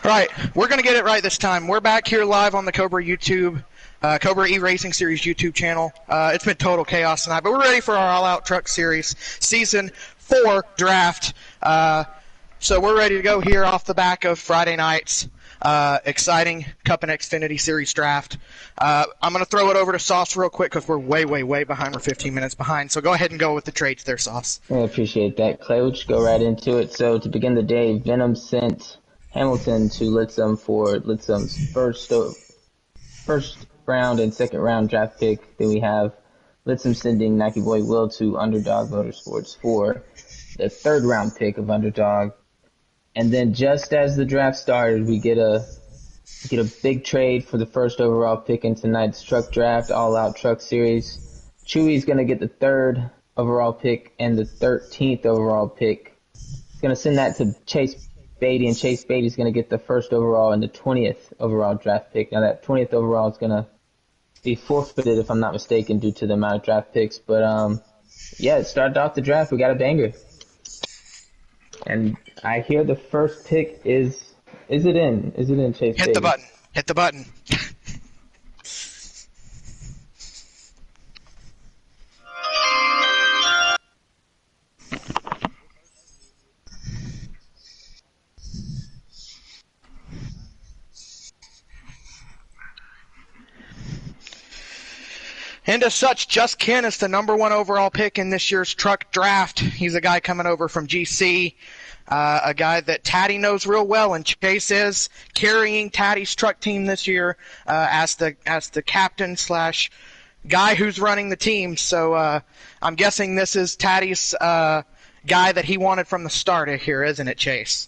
Right, we're going to get it right this time. We're back here live on the Cobra YouTube, Cobra E-Racing Series YouTube channel. It's been total chaos tonight, but we're ready for our All-Out Truck Series Season 4 draft. So we're ready to go here off the back of Friday night's exciting Cup and Xfinity Series draft. I'm going to throw it over to Sauce real quick because we're way behind. We're 15 minutes behind. So go ahead and go with the trades there, Sauce. I appreciate that, Clay. We'll just go right into it. So to begin the day, Venom sent Hamilton to Litzum for Litzum's first round and second round draft pick. Then we have Litzum sending Nike Boy Will to Underdog Motorsports for the third round pick of Underdog. And then just as the draft started, we get a big trade for the first overall pick in tonight's truck draft, all-out truck series. Chewy's going to get the third overall pick and the 13th overall pick. He's going to send that to Chase Beatty, and Chase Beatty is going to get the first overall and the 20th overall draft pick. Now that 20th overall is going to be forfeited, if I'm not mistaken, due to the amount of draft picks. But yeah, it started off the draft. We got a banger. And I hear the first pick is it in? Is it in, Chase Beatty? Hit the button. Hit the button. And as such, Just Ken is the number 1 overall pick in this year's truck draft. He's a guy coming over from GC, a guy that Taddy knows real well, and Chase is carrying Taddy's truck team this year as the captain / guy who's running the team. So I'm guessing this is Taddy's guy that he wanted from the start here, isn't it, Chase?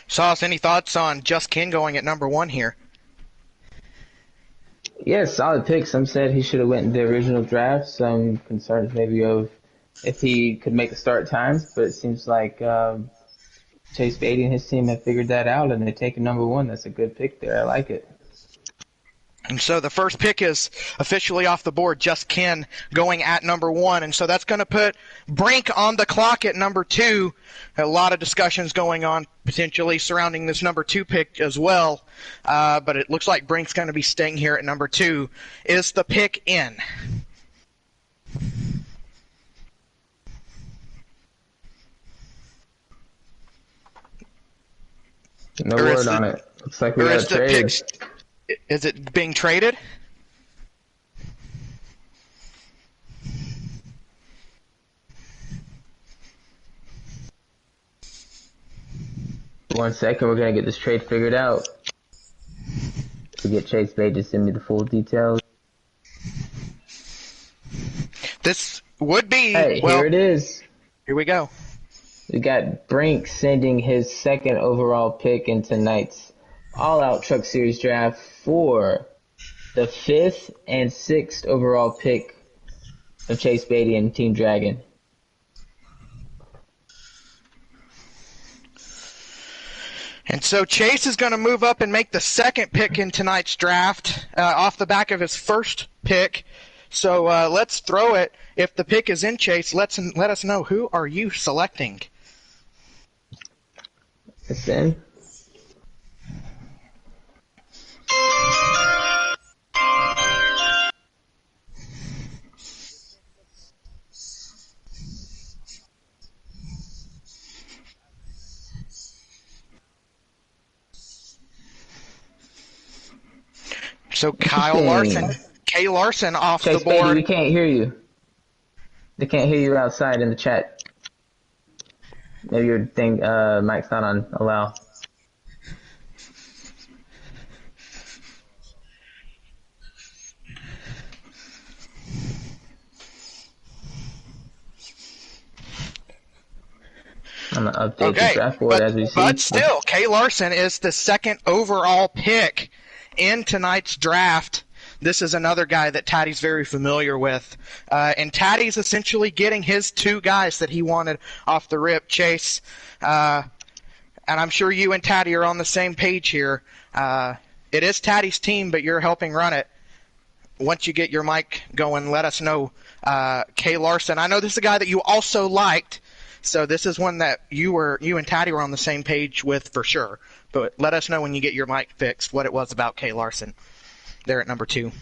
Sauce, any thoughts on Just Ken going at number 1 here? Yeah, solid pick. Some said he should have went in the original draft. Some concerns maybe of if he could make the start times, but it seems like Chase Beatty and his team have figured that out, and they're taking number 1. That's a good pick there. I like it. And so the first pick is officially off the board, Just Ken going at number 1. And so that's going to put Brink on the clock at number 2. A lot of discussions going on potentially surrounding this number 2 pick as well. But it looks like Brink's going to be staying here at number 2. Is the pick in? No word on it. Looks like we got a trade. Is it being traded? One second, we're going to get this trade figured out. To get Chase Beatty to send me the full details. This would be... Hey, well, here it is. Here we go. We got Brink sending his second overall pick in tonight's All-Out Truck Series draft for the 5th and 6th overall pick of Chase Beatty and Team Dragon. And so Chase is going to move up and make the second pick in tonight's draft off the back of his first pick. So let's throw it. If the pick is in, Chase, let us know. Who are you selecting? It's in. So Kyle Larson, Kay Larson off Chase the board. Beatty, we can't hear you. They can't hear you outside in the chat. Maybe your thing, mic's not on allow. I'm gonna update the Okay, draft board as we see. but still, Kay Larson is the second overall pick in tonight's draft. This is another guy that Taddy's very familiar with. And Taddy's essentially getting his two guys that he wanted off the rip, Chase. And I'm sure you and Taddy are on the same page here. It is Taddy's team, but you're helping run it. Once you get your mic going, let us know. Kay Larson, I know this is a guy that you also liked, so this is one that you and Taddy were on the same page with for sure. But let us know when you get your mic fixed what it was about Kay Larson there at number 2.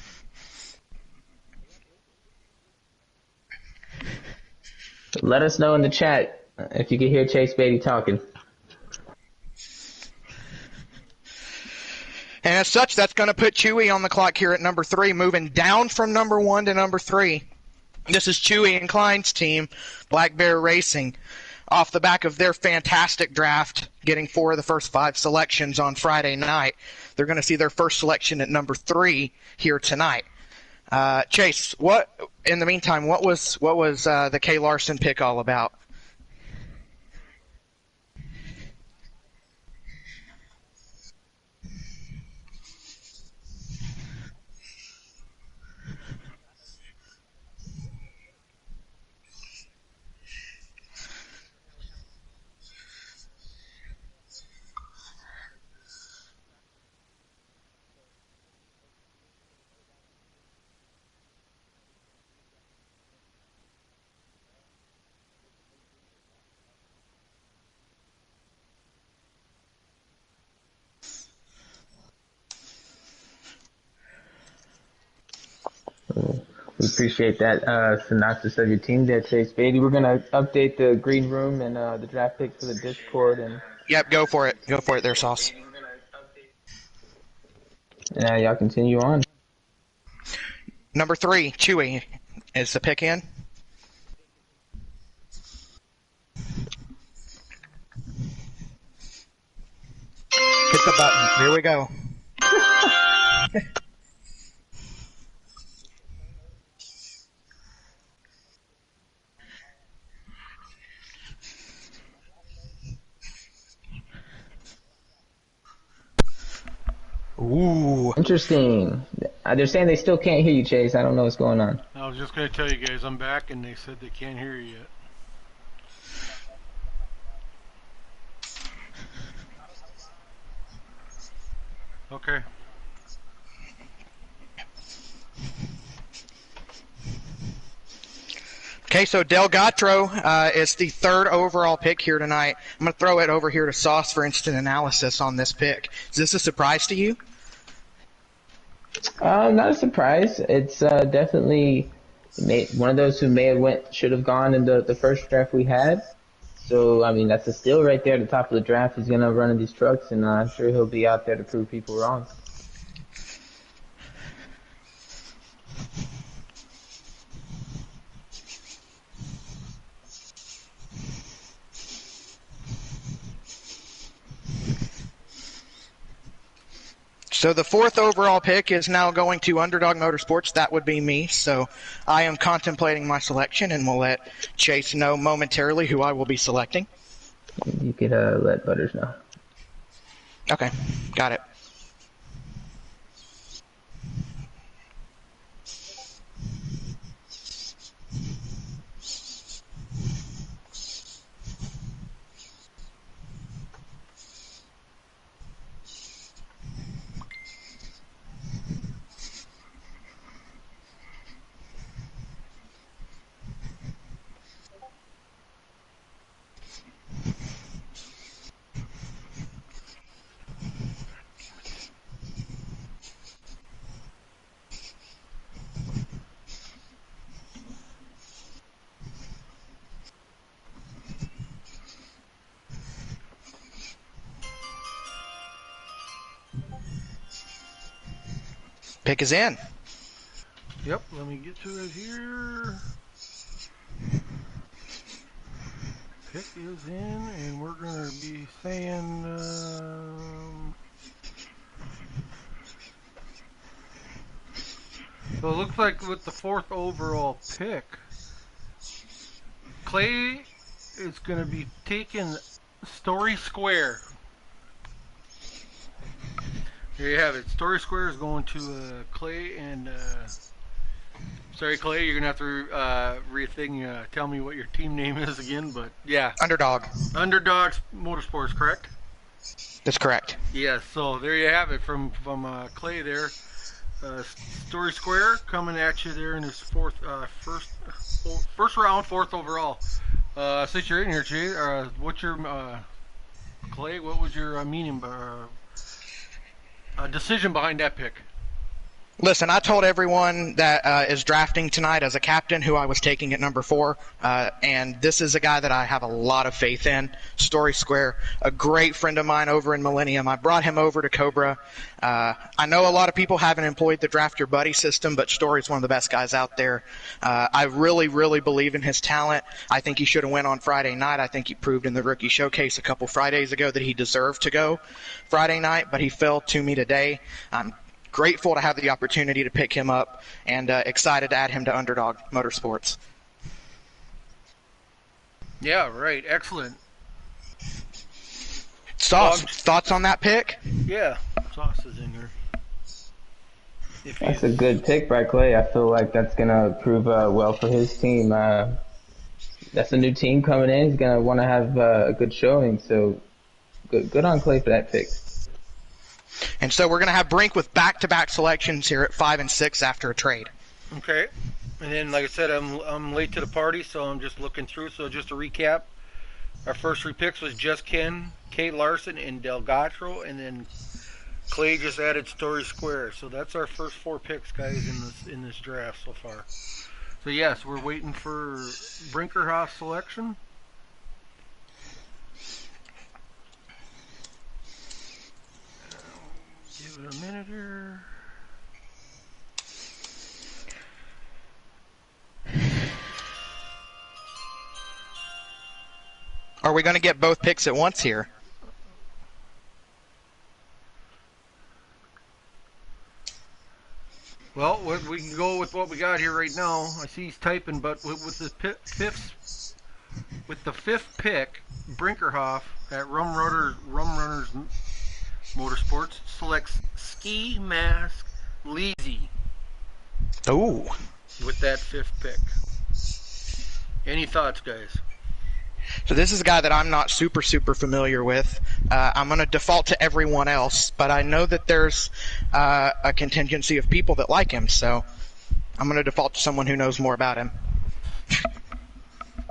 Let us know in the chat if you can hear Chase Beatty talking. And as such, that's going to put Chewy on the clock here at number 3, moving down from number 1 to number 3. This is Chewy and Klein's team, Black Bear Racing, off the back of their fantastic draft, getting 4 of the first 5 selections on Friday night. They're going to see their first selection at number 3 here tonight. Chase, in the meantime, what was the Kay Larson pick all about? We appreciate that synopsis of your team there, Chase Beatty. We're going to update the green room and the draft picks for the Discord. Yep, go for it. Go for it there, Sauce. Now y'all continue on. Number 3, Chewy. Is the pick in? Hit the button. Here we go. Ooh. Interesting. They're saying they still can't hear you, Chase. I don't know what's going on. I was just going to tell you guys I'm back, and they said they can't hear you yet. Okay. Okay, so Delgatro is the 3rd overall pick here tonight. I'm going to throw it over here to Sauce for instant analysis on this pick. Is this a surprise to you? Not a surprise. It's definitely one of those who should have gone in the first draft we had. So, I mean, that's a steal right there at the top of the draft. He's going to run in these trucks, and I'm sure he'll be out there to prove people wrong. So the 4th overall pick is now going to Underdog Motorsports. That would be me. So I am contemplating my selection, and we'll let Chase know momentarily who I will be selecting. You could let Butters know. Okay, got it. Pick is in. Yep, let me get to it here. Pick is in, and we're going to be saying... So it looks like with the 4th overall pick, Clay is going to be taking Story Square. There you have it. Story Square is going to Clay and. Sorry, Clay, you're going to have to tell me what your team name is again, but yeah. Underdog. Underdog Motorsports, correct? That's correct. Yeah, so there you have it from Clay there. Story Square coming at you there in his first round, fourth overall. Since you're in here, Jay, what's your Clay? What was your meaning decision behind that pick? Listen, I told everyone that is drafting tonight as a captain who I was taking at number 4, and this is a guy that I have a lot of faith in, Story Square, a great friend of mine over in Millennium. I brought him over to Cobra. I know a lot of people haven't employed the Draft Your Buddy system, but Story's one of the best guys out there. I really, really believe in his talent. I think he should have went on Friday night. I think he proved in the Rookie Showcase a couple Fridays ago that he deserved to go Friday night, but he fell to me today. I'm grateful to have the opportunity to pick him up and excited to add him to Underdog Motorsports. Yeah, right. Excellent. Sauce, thoughts on that pick? Yeah, Sauce is in there. That's a good pick by Clay. I feel like that's going to prove well for his team. That's a new team coming in. He's going to want to have a good showing. So good on Clay for that pick. And so we're going to have Brink with back-to-back selections here at 5 and 6 after a trade. Okay. And then, like I said, I'm late to the party, so I'm just looking through. So just to recap, our first 3 picks was Just Ken, Kate Larson, and Delgado, and then Clay just added Story Square. So that's our first 4 picks, guys, in this draft so far. So yes, we're waiting for Brinkerhoff selection. Give it a minute here. Are we going to get both picks at once here? Well, we can go with what we got here right now. I see he's typing, but with the fifth pick, Brinkerhoff at Rum Runners Motorsports selects Ski Mask Leezy. Ooh. With that 5th pick. Any thoughts, guys? So this is a guy that I'm not super familiar with. I'm going to default to everyone else, but I know that there's a contingency of people that like him, so I'm going to default to someone who knows more about him.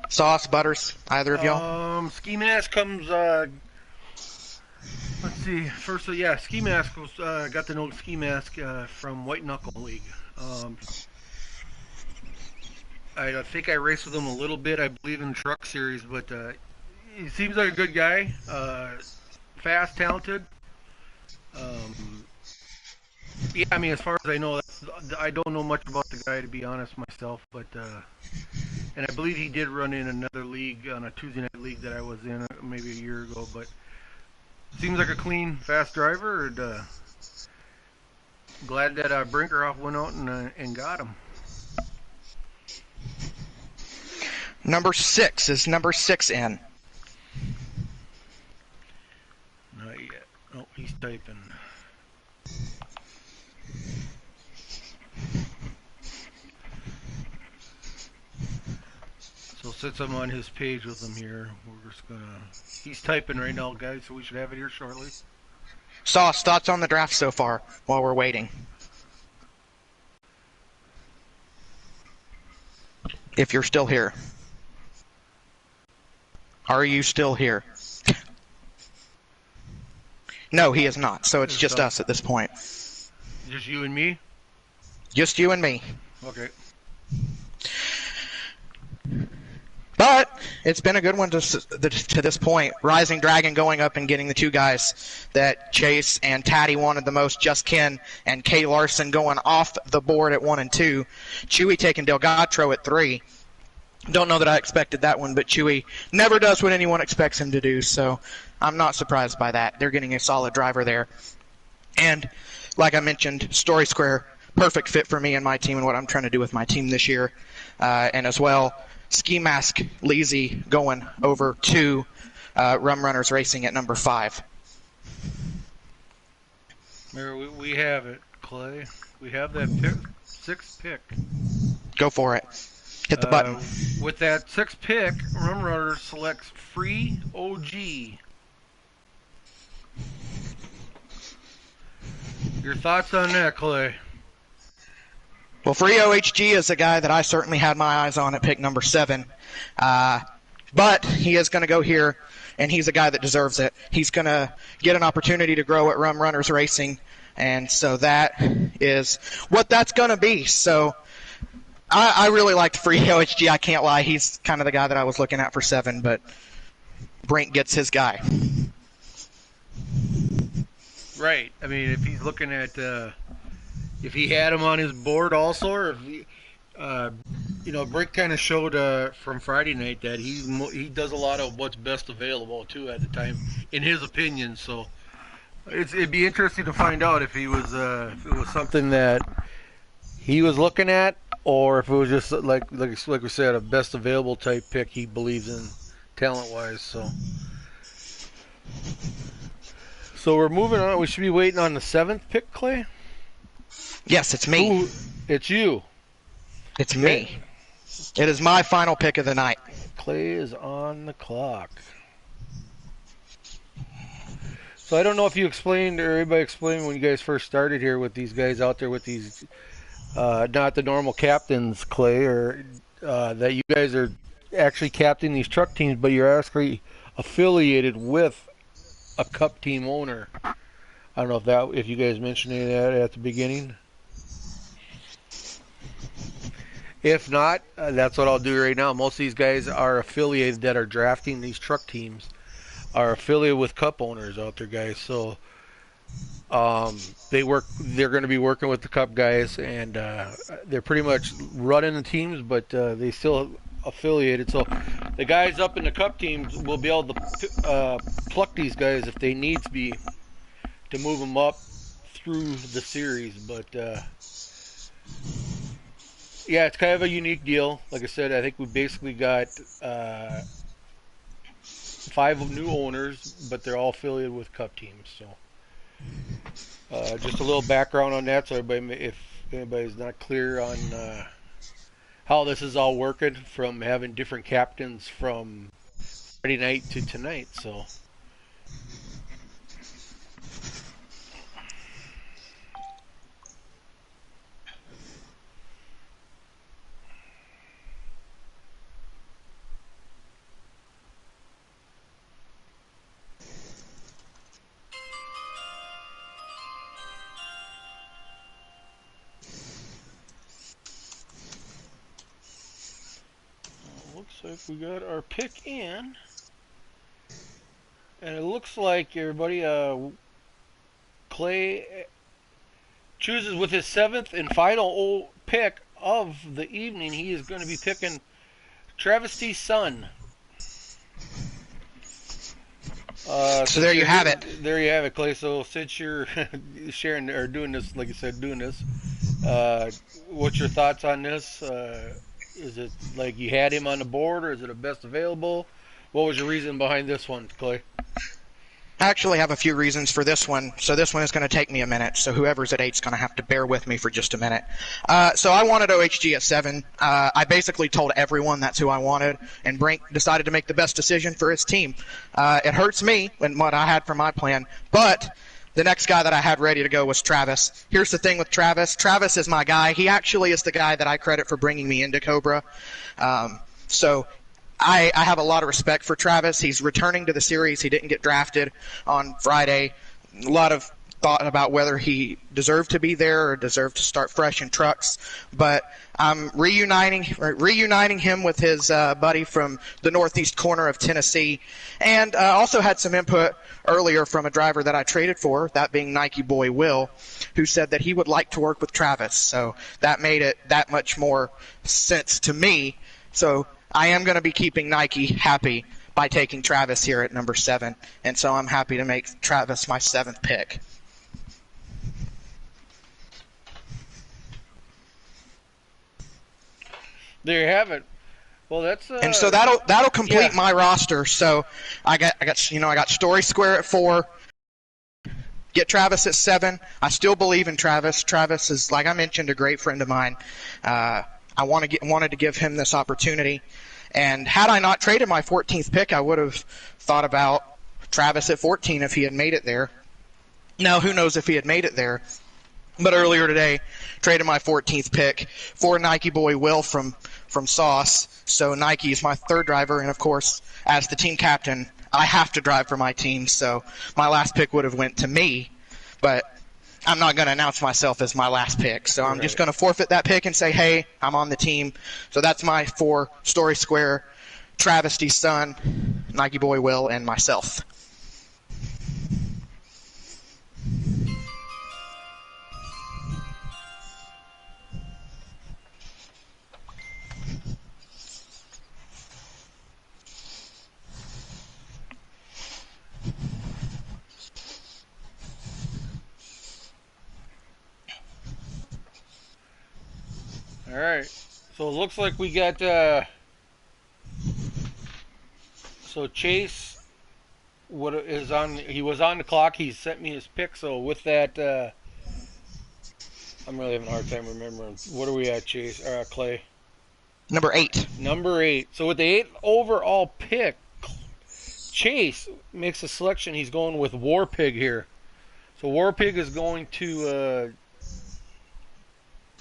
Sauce, Butters, either of y'all? Ski Mask comes, let's see, first, Ski Mask was, got to know Ski Mask from White Knuckle League. I think I raced with him a little bit, I believe, in the truck series, but he seems like a good guy. Fast, talented. Yeah, I mean, as far as I know, I don't know much about the guy, to be honest myself, but and I believe he did run in another league, on a Tuesday night league that I was in maybe a year ago, but seems like a clean, fast driver, and glad that Brinkerhoff went out and got him. Number 6. Is number 6 in? Not yet. Oh, he's typing. So since I'm on his page with him here, we're just gonna... He's typing right now, guys, so we should have it here shortly. Sauce, thoughts on the draft so far while we're waiting? If you're still here. Are you still here? No, he is not, so it's just us at this point. Just you and me? Just you and me. Okay. But it's been a good one to this point. Rising Dragon going up and getting the 2 guys that Chase and Taddy wanted the most, Just Ken and Kay Larson going off the board at 1 and 2. Chewy taking Delgado at 3. Don't know that I expected that one, but Chewy never does what anyone expects him to do, so I'm not surprised by that. They're getting a solid driver there. And like I mentioned, Story Square, perfect fit for me and my team and what I'm trying to do with my team this year. And as well, Ski Mask Leezy going over to Rum Runners Racing at number 5. There we have it, Clay. We have that pick, 6th pick. Go for it. Hit the button. With that 6th pick, Rum Runner selects Free OG. Your thoughts on that, Clay? Well, Free OHG is a guy that I certainly had my eyes on at pick number 7. But he is going to go here, and he's a guy that deserves it. He's going to get an opportunity to grow at Rum Runners Racing, and so that is what that's going to be. So I really liked Free OHG. I can't lie. He's kind of the guy that I was looking at for 7, but Brink gets his guy. Right. I mean, if he's looking at if he had him on his board also, or if he, Brink kind of showed from Friday night that he does a lot of what's best available too at the time, in his opinion. So it'd be interesting to find out if he was if it was something that he was looking at, or if it was just like we said, a best available type pick he believes in talent wise. So we're moving on. We should be waiting on the 7th pick, Clay. Yes, it's me. Ooh, it's you. It's me. It is my final pick of the night. Clay is on the clock. So I don't know if you explained, or everybody explained when you guys first started here with these guys out there with these, not the normal captains, Clay, or that you guys are actually captaining these truck teams, but you're actually affiliated with a Cup team owner. I don't know if you guys mentioned any of that at the beginning. If not, that's what I'll do right now. Most of these guys are affiliated that are drafting these truck teams, are affiliated with Cup owners out there, guys. So they're going to be working with the Cup guys, and they're pretty much running the teams, but they still affiliated. So the guys up in the Cup teams will be able to pluck these guys if they need to be, to move them up through the series. But yeah, it's kind of a unique deal. Like I said, I think we basically got 5 new owners, but they're all affiliated with Cup teams. So just a little background on that, so everybody, if anybody's not clear on how this is all working, from having different captains from Friday night to tonight. So looks like we got our pick in, and it looks like everybody, Clay chooses with his 7th and final pick of the evening. He is going to be picking Travesty Sun. So there you have it. There you have it, Clay. So since you're sharing or doing this, like you said, what's your thoughts on this? Is it like you had him on the board, or is it a best available? What was your reason behind this one, Clay? I actually have a few reasons for this one, so this one is going to take me a minute, so whoever's at 8 is going to have to bear with me for just a minute. So I wanted OHG at 7. I basically told everyone that's who I wanted, and Brink decided to make the best decision for his team. It hurts me and what I had for my plan, but the next guy that I had ready to go was Travis. Here's the thing with Travis. Travis is my guy. He actually is the guy that I credit for bringing me into Cobra. So I have a lot of respect for Travis. He's returning to the series. He didn't get drafted on Friday. A lot of thought about whether he deserved to be there or deserved to start fresh in trucks. But I'm reuniting him with his buddy from the northeast corner of Tennessee. And also had some input earlier from a driver that I traded for, that being Nike boy Will, who said that he would like to work with Travis. So that made it that much more sense to me. So I am going to be keeping Nike happy by taking Travis here at number 7, and so I'm happy to make Travis my 7th pick. There you have it. Well, that's And so that'll complete yeah. my roster. So I got Story Square at 4. Get Travis at 7. I still believe in Travis. Travis is, like I mentioned, a great friend of mine. I wanted to give him this opportunity. And had I not traded my 14th pick, I would have thought about Travis at 14 if he had made it there. Now, who knows if he had made it there. But earlier today, traded my 14th pick for Nike boy Will from Sauce. So Nike is my third driver, and of course, as the team captain, I have to drive for my team. So my last pick would have went to me, but I'm not going to announce myself as my last pick. So I'm just going to forfeit that pick and say, hey, I'm on the team. So that's my 4: Story Square, Travesty Son, Nike boy Will, and myself. All right. So it looks like we got. So Chase, what is on? He was on the clock. He sent me his pick. So with that, I'm really having a hard time remembering. What are we at, Chase? Clay. Number 8. Number 8. So with the 8th overall pick, Chase makes a selection. He's going with War Pig here. So War Pig is going to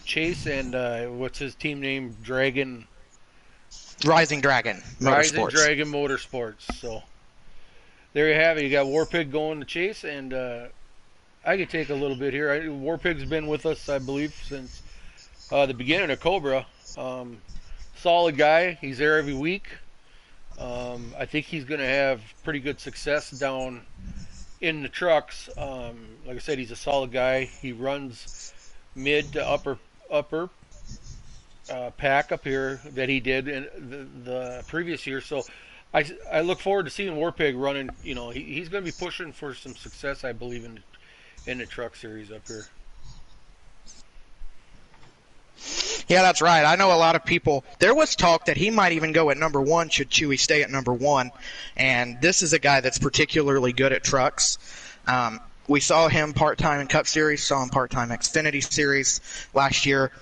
Chase and what's his team name? Rising Dragon Motorsports. Rising Dragon Motorsports. So there you have it. You got War Pig going to Chase, and I could take a little bit here. War Pig's been with us, I believe, since the beginning of Cobra. Solid guy. He's there every week. I think he's going to have pretty good success down in the trucks. Like I said, he's a solid guy. He runs mid to upper pack up here that he did in the previous year. So I look forward to seeing Warpig running. You know, he's going to be pushing for some success, I believe, in the truck series up here. Yeah, that's right. I know a lot of people. There was talk that he might even go at number 1 should Chewy stay at number 1. And this is a guy that's particularly good at trucks. We saw him part-time in Cup Series, saw him part-time Xfinity Series last year.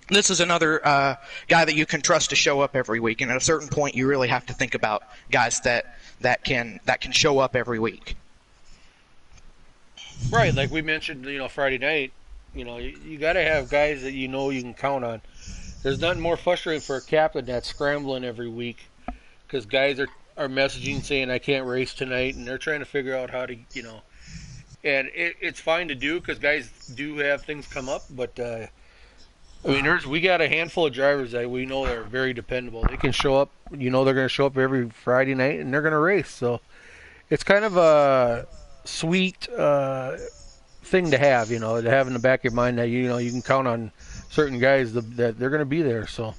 This is another guy that you can trust to show up every week. And at a certain point, you really have to think about guys that can show up every week. Right, like we mentioned, Friday night. You got to have guys that you can count on. There's nothing more frustrating for a captain that's scrambling every week because guys are messaging saying I can't race tonight, and they're trying to figure out how to, and it's fine to do because guys do have things come up, but we got a handful of drivers that we know are very dependable. They can show up, they're going to show up every Friday night and they're going to race. So it's kind of a sweet thing to have, to have in the back of your mind that you can count on certain guys that they're going to be there. So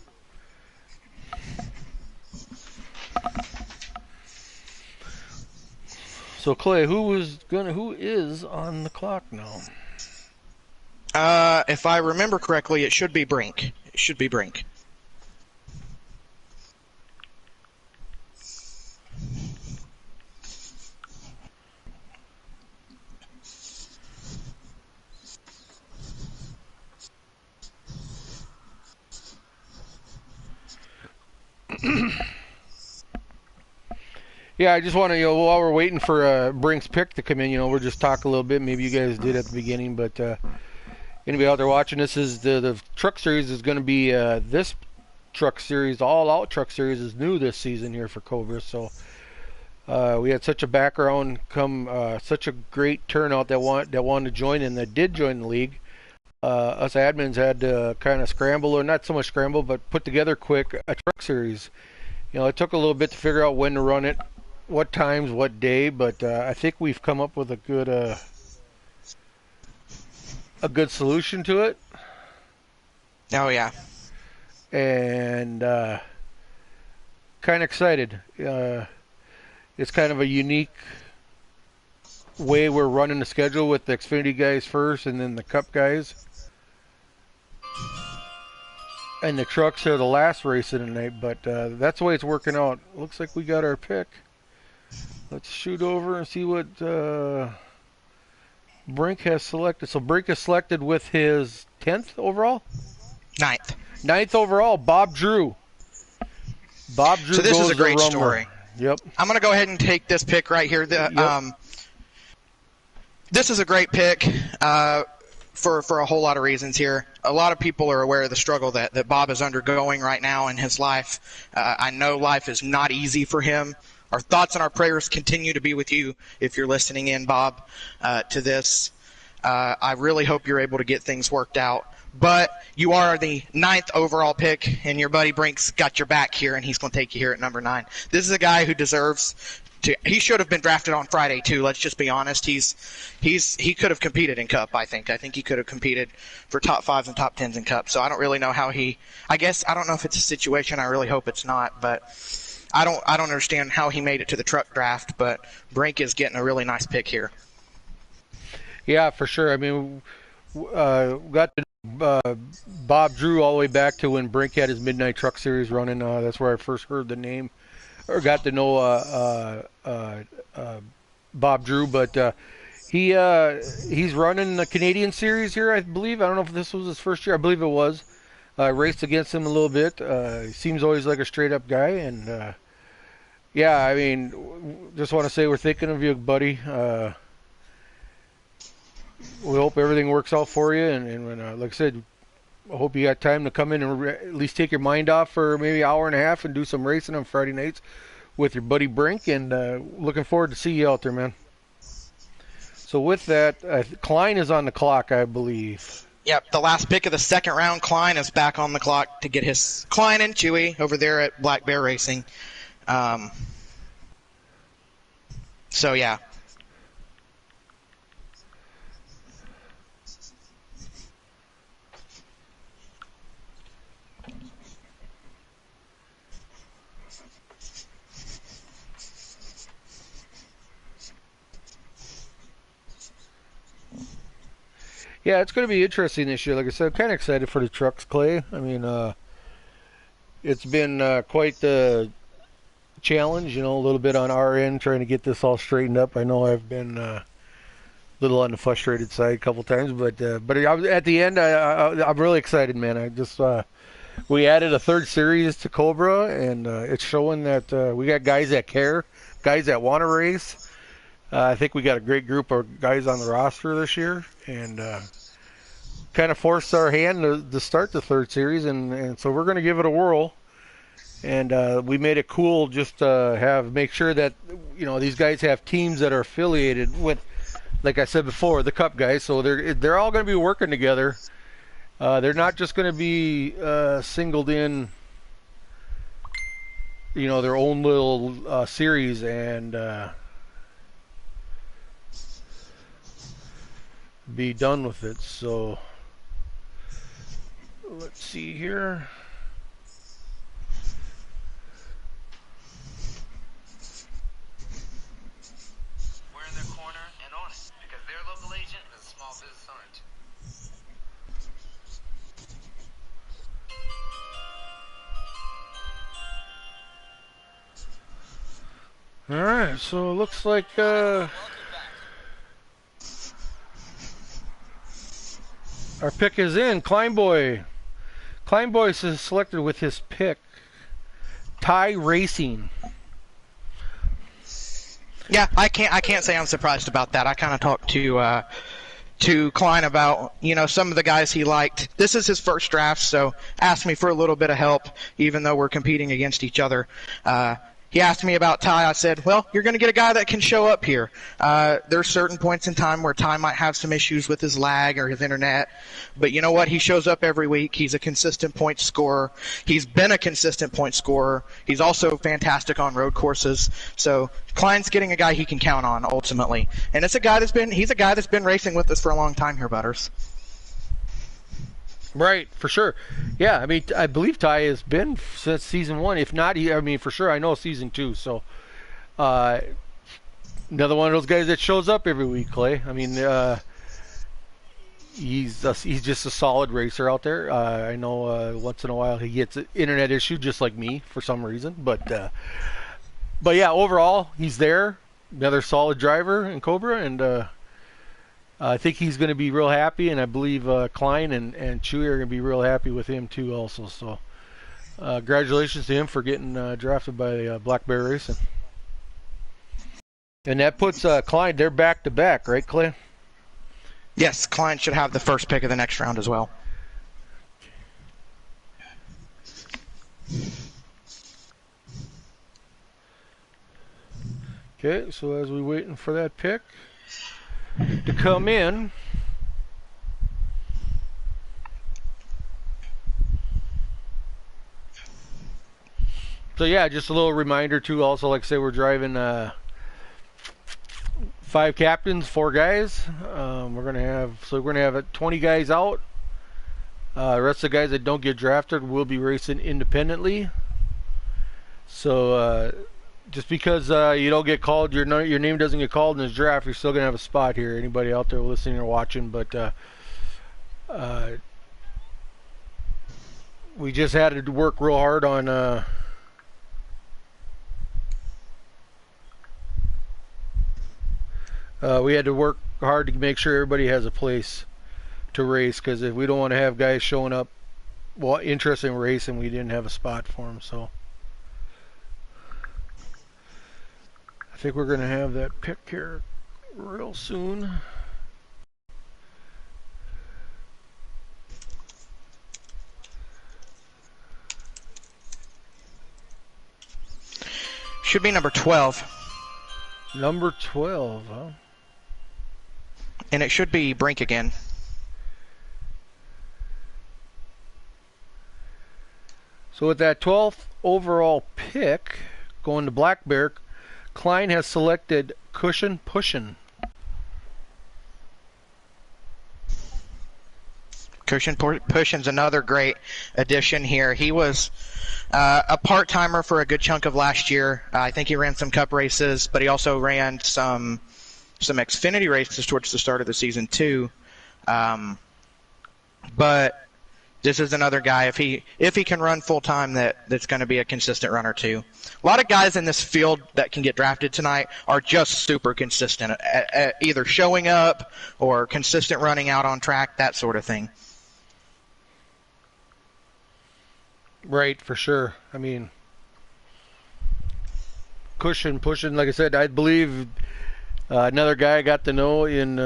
Clay, who is on the clock now? If I remember correctly, it should be Brink. Yeah, I just want to, while we're waiting for Brink's pick to come in, we'll just talk a little bit. Maybe you guys did at the beginning, but anybody out there watching, this is the truck series is going to be this truck series, all-out truck series is new this season here for Cobra. So we had such a background such a great turnout that wanted to join and that did join the league. Us admins had to kind of scramble, or not so much scramble, but put together quick a truck series. It took a little bit to figure out when to run it, what times, what day, but I think we've come up with a good solution to it. Oh yeah, and kind of excited. It's kind of a unique way we're running the schedule with the Xfinity guys first, and then the Cup guys. and the trucks are the last race of the night, but that's the way it's working out. Looks like we got our pick. Let's shoot over and see what Brink has selected. So Brink is selected with his 10th overall? Ninth overall, Bob Drew. Bob Drew. So this goes is a great the story. Yep. I'm going to go ahead and take this pick right here. This is a great pick for a whole lot of reasons here. A lot of people are aware of the struggle that Bob is undergoing right now in his life. I know life is not easy for him. Our thoughts and our prayers continue to be with you if you're listening in, Bob, to this. I really hope you're able to get things worked out. But you are the 9th overall pick, and your buddy Brink's got your back here, and he's going to take you here at number 9. This is a guy who deserves to. He should have been drafted on Friday too. Let's just be honest. He could have competed in Cup. I think he could have competed for top 5s and top 10s in Cup. So I don't really know how he. I don't know if it's a situation. I really hope it's not, but. I don't understand how he made it to the truck draft, but Brink is getting a really nice pick here. Yeah, for sure. I mean, got to Bob Drew all the way back to when Brink had his Midnight Truck Series running. That's where I first heard the name, or got to know Bob Drew. But he's running the Canadian Series here, I believe. I don't know if this was his first year. I believe it was. Raced against him a little bit. He seems always like a straight-up guy, and yeah, I mean, just want to say we're thinking of you, buddy. We hope everything works out for you, and like I said, I hope you got time to come in and at least take your mind off for maybe an hour and a half and do some racing on Friday nights with your buddy Brink, and looking forward to see you out there, man. So with that, Klein is on the clock, I believe. Yep, the last pick of the second round, Klein is back on the clock to get his Klein and Chewy over there at Black Bear Racing. So yeah. Yeah, it's going to be interesting this year. Like I said, I'm kind of excited for the trucks, Clay. I mean, it's been quite the challenge, a little bit on our end trying to get this all straightened up. I know I've been a little on the frustrated side a couple times, but at the end, I'm really excited, man. I just we added a third series to Cobra, and it's showing that we got guys that care, guys that want to race. I think we got a great group of guys on the roster this year, and kind of forced our hand to start the third series, and so we're going to give it a whirl. And we made it cool just to make sure that these guys have teams that are affiliated with, like I said before, the Cup guys. So they're all going to be working together. They're not just going to be singled in, their own little series and be done with it. So let's see here. We're in their corner and on it because their local agent is a small business owned. All right, so it looks like our pick is in. Kleinboy is selected with his pick. Ty Racing. Yeah, I can't say I'm surprised about that. I kind of talked to Klein about some of the guys he liked. This is his first draft, so asked me for a little bit of help, even though we're competing against each other. He asked me about Ty. I said, well, you're going to get a guy that can show up here. There's certain points in time where Ty might have some issues with his lag or his internet. But you know what? He shows up every week. He's a consistent point scorer. He's been a consistent point scorer. He's also fantastic on road courses. So Klein's getting a guy he can count on ultimately. And he's a guy that's been racing with us for a long time here, Butters. Right, for sure. Yeah, I mean, I believe Ty has been since season 1. If not, for sure, I know season 2. So, another one of those guys that shows up every week, Clay. I mean, he's just a solid racer out there. I know once in a while he gets an internet issue just like me for some reason, but yeah, overall he's there. Another solid driver in Cobra, and I think he's going to be real happy, and I believe Klein and Chewy are going to be real happy with him too also. So congratulations to him for getting drafted by Black Bear Racing. And that puts Klein, they're back to back, right, Clay? Yes, Klein should have the first pick of the next round as well. Okay, so as we're waiting for that pick to come in, so yeah, just a little reminder too. Also, like I say, we're driving 5 captains, 4 guys. We're gonna have 20 guys out. The rest of the guys that don't get drafted will be racing independently. So just because you don't get called, your name doesn't get called in this draft, you're still gonna have a spot here. Anybody out there listening or watching, but we just had to work real hard on we had to work hard to make sure everybody has a place to race, because if we don't want to have guys showing up interested in racing, we didn't have a spot for them. So I think we're going to have that pick here real soon. Should be number 12. Number 12, huh? And it should be Brink again. So with that 12th overall pick going to Black Bear, Klein has selected Cushion Pushin'. Cushion Pushin's another great addition here. He was a part-timer for a good chunk of last year. I think he ran some Cup races, but he also ran some Xfinity races towards the start of the season too. But this is another guy, if he can run full-time, that's going to be a consistent runner too. A lot of guys in this field that can get drafted tonight are just super consistent, at either showing up or consistent running out on track, that sort of thing. Right, for sure. I mean, Cushion Pushin', like I said, I believe another guy I got to know in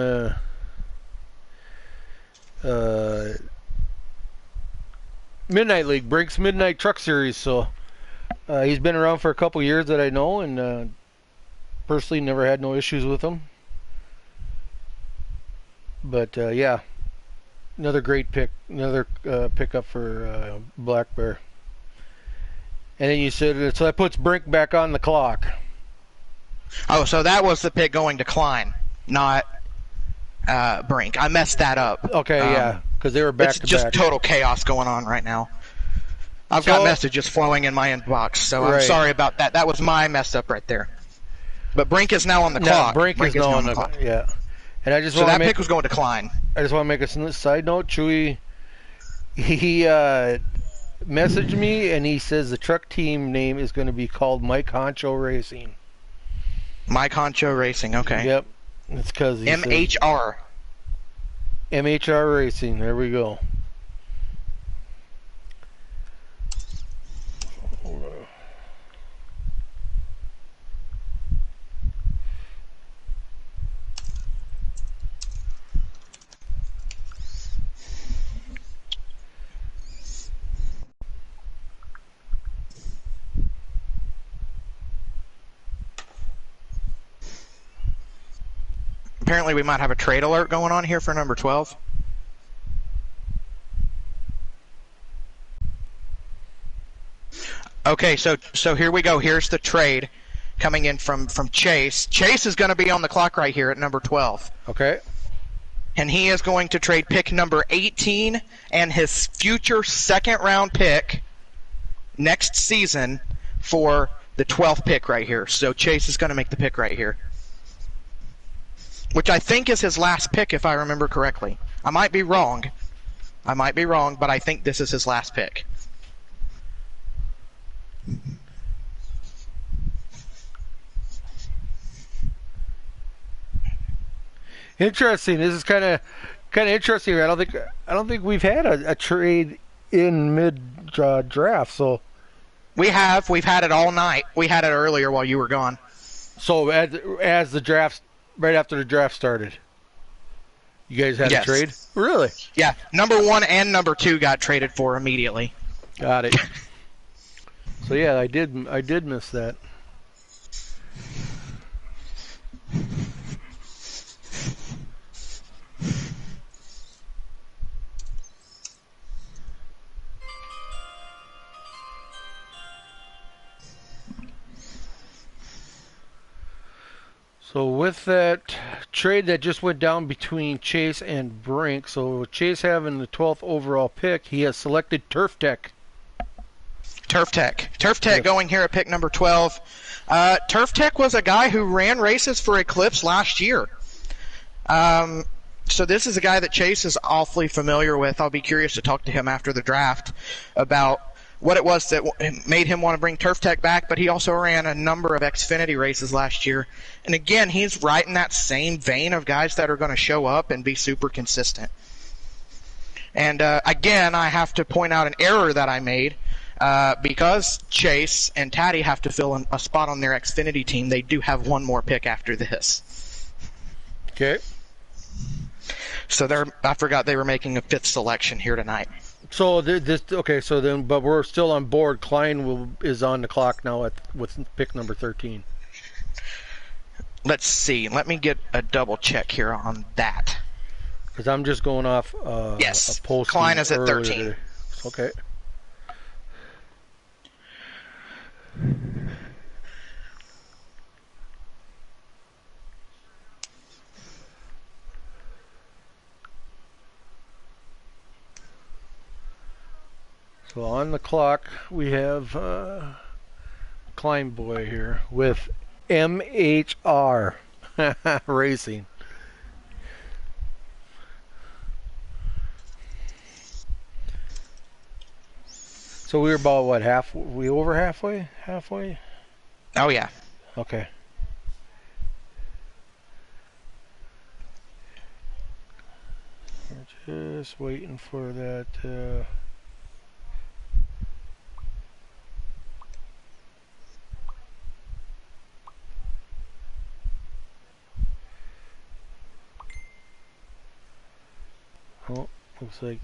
Midnight League, Brink's Midnight Truck Series. So he's been around for a couple years that I know, and personally never had no issues with him. But yeah, another great pick, another pickup for Black Bear. And then you said, so that puts Brink back on the clock. Oh, so that was the pick going to Klein, not Brink. I messed that up. Okay, yeah, because they were back to back. It's just total chaos going on right now. I've got messages flowing in my inbox, so I'm sorry about that. That was my mess up right there. But Brink is now on the clock. Brink is now on the clock. Yeah. And I just so that pick was going to Klein. I just want to make a side note. Chewy, he messaged me and he says the truck team name is going to be called Mike Honcho Racing. Mike Honcho Racing, okay. Yep. It's because MHR. MHR Racing. There we go. Apparently we might have a trade alert going on here for number 12. Okay, so here we go. Here's the trade coming in from Chase. Chase is going to be on the clock right here at number 12. Okay. And he is going to trade pick number 18 and his future second-round pick next season for the 12th pick right here. So Chase is going to make the pick right here, which I think is his last pick, if I remember correctly. I might be wrong. But I think this is his last pick. Interesting. This is kind of interesting. I don't think we've had a trade in mid draft. So we've had it all night. We had it earlier while you were gone. So as the draft, right after the draft started, you guys had a trade? Really? Yeah. Number 1 and number 2 got traded for immediately. Got it. So yeah, I did miss that. So with that trade that just went down between Chase and Brink, so Chase having the 12th overall pick, he has selected Turf Tech. Turf Tech going here at pick number 12. Turf Tech was a guy who ran races for Eclipse last year. So this is a guy that Chase is awfully familiar with. I'll be curious to talk to him after the draft about what it was that made him want to bring Turf Tech back, but he also ran a number of Xfinity races last year. And again, he's right in that same vein of guys that are going to show up and be super consistent. And again, I have to point out an error that I made. Because Chase and Taddy have to fill a spot on their Xfinity team, they do have one more pick after this. Okay. So I forgot they were making a 5th selection here tonight. So but we're still on board. Klein is on the clock now with pick number 13. Let's see. Let me get a double check here on that. Because I'm just going off yes. a post. Klein is at 13. Okay. So on the clock we have Klein Boy here with MHR Racing. So we were about what, we over halfway? Halfway? Oh yeah. Okay. We're just waiting for that oh, looks like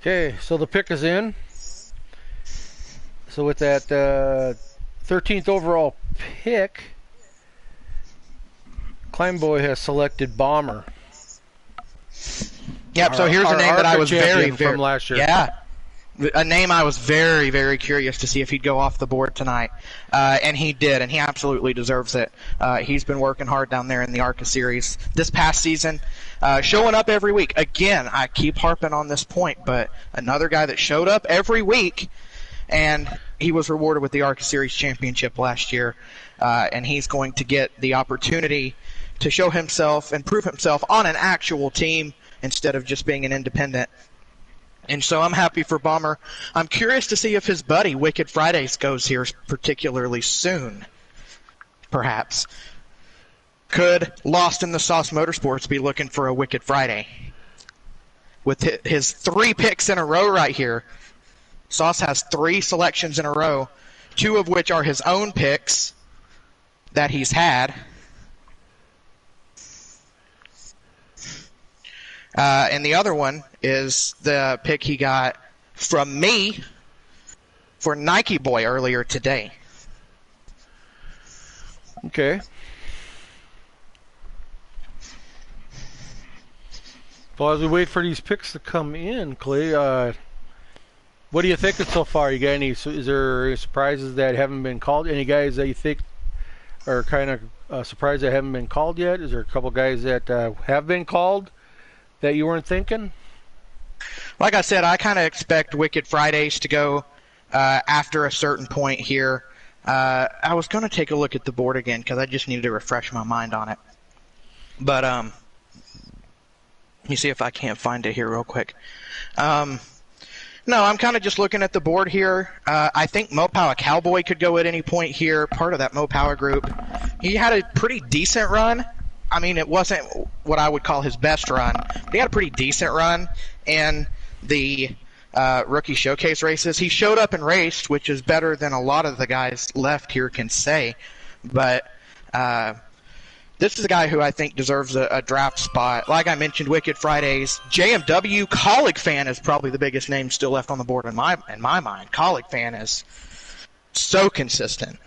okay, so the pick is in. So with that 13th overall pick, Kleinboy has selected Bomber. Yep, so here's a name that I was very from last year. Yeah. A name I was very, very curious to see if he'd go off the board tonight. And he did, and he absolutely deserves it. He's been working hard down there in the ARCA series this past season, showing up every week. Again, I keep harping on this point, but another guy that showed up every week, and he was rewarded with the ARCA series championship last year, and he's going to get the opportunity to show himself and prove himself on an actual team instead of just being an independent. And so I'm happy for Bomber. I'm curious to see if his buddy Wicked Fridays goes here particularly soon. Perhaps. Could Lost in the Sauce Motorsports be looking for a Wicked Friday? With his 3 picks in a row right here, Sauce has 3 selections in a row, 2 of which are his own picks that he's had. And the other one is the pick he got from me for Nike Boy earlier today. Okay. Well, as we wait for these picks to come in, Clay, what are you thinking so far? You got any? Is there any surprises that haven't been called? Any guys that you think are kind of surprised they haven't been called yet? Is there a couple guys that have been called that you weren't thinking? Like I said, I kind of expect Wicked Fridays to go after a certain point here. I was going to take a look at the board again because I just needed to refresh my mind on it. But let me see if I can't find it here real quick. No, I'm kind of just looking at the board here. I think Mopower Cowboy could go at any point here, part of that Mopower group. He had a pretty decent run. I mean, it wasn't what I would call his best run, but he had a pretty decent run in the rookie showcase races. He showed up and raced, which is better than a lot of the guys left here can say. But this is a guy who I think deserves a draft spot. Like I mentioned, Wicked Fridays. JMW, Colleague Fan is probably the biggest name still left on the board in my mind. Colleague Fan is so consistent.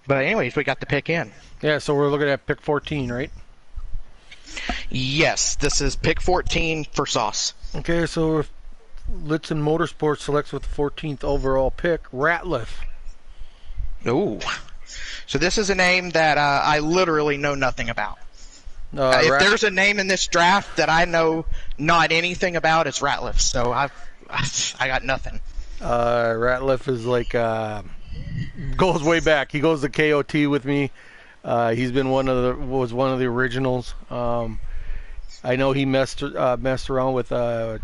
But anyways, we got the pick in. Yeah, so we're looking at pick 14, right? Yes, this is pick 14 for Sauce. Okay, so Litson Motorsports selects with the 14th overall pick, Ratliff. Ooh. So this is a name that I literally know nothing about. If there's a name in this draft that I know not anything about, it's Ratliff. So I got nothing. Ratliff is like goes way back. He goes to KOT with me. He's been was one of the originals. I know he messed around with I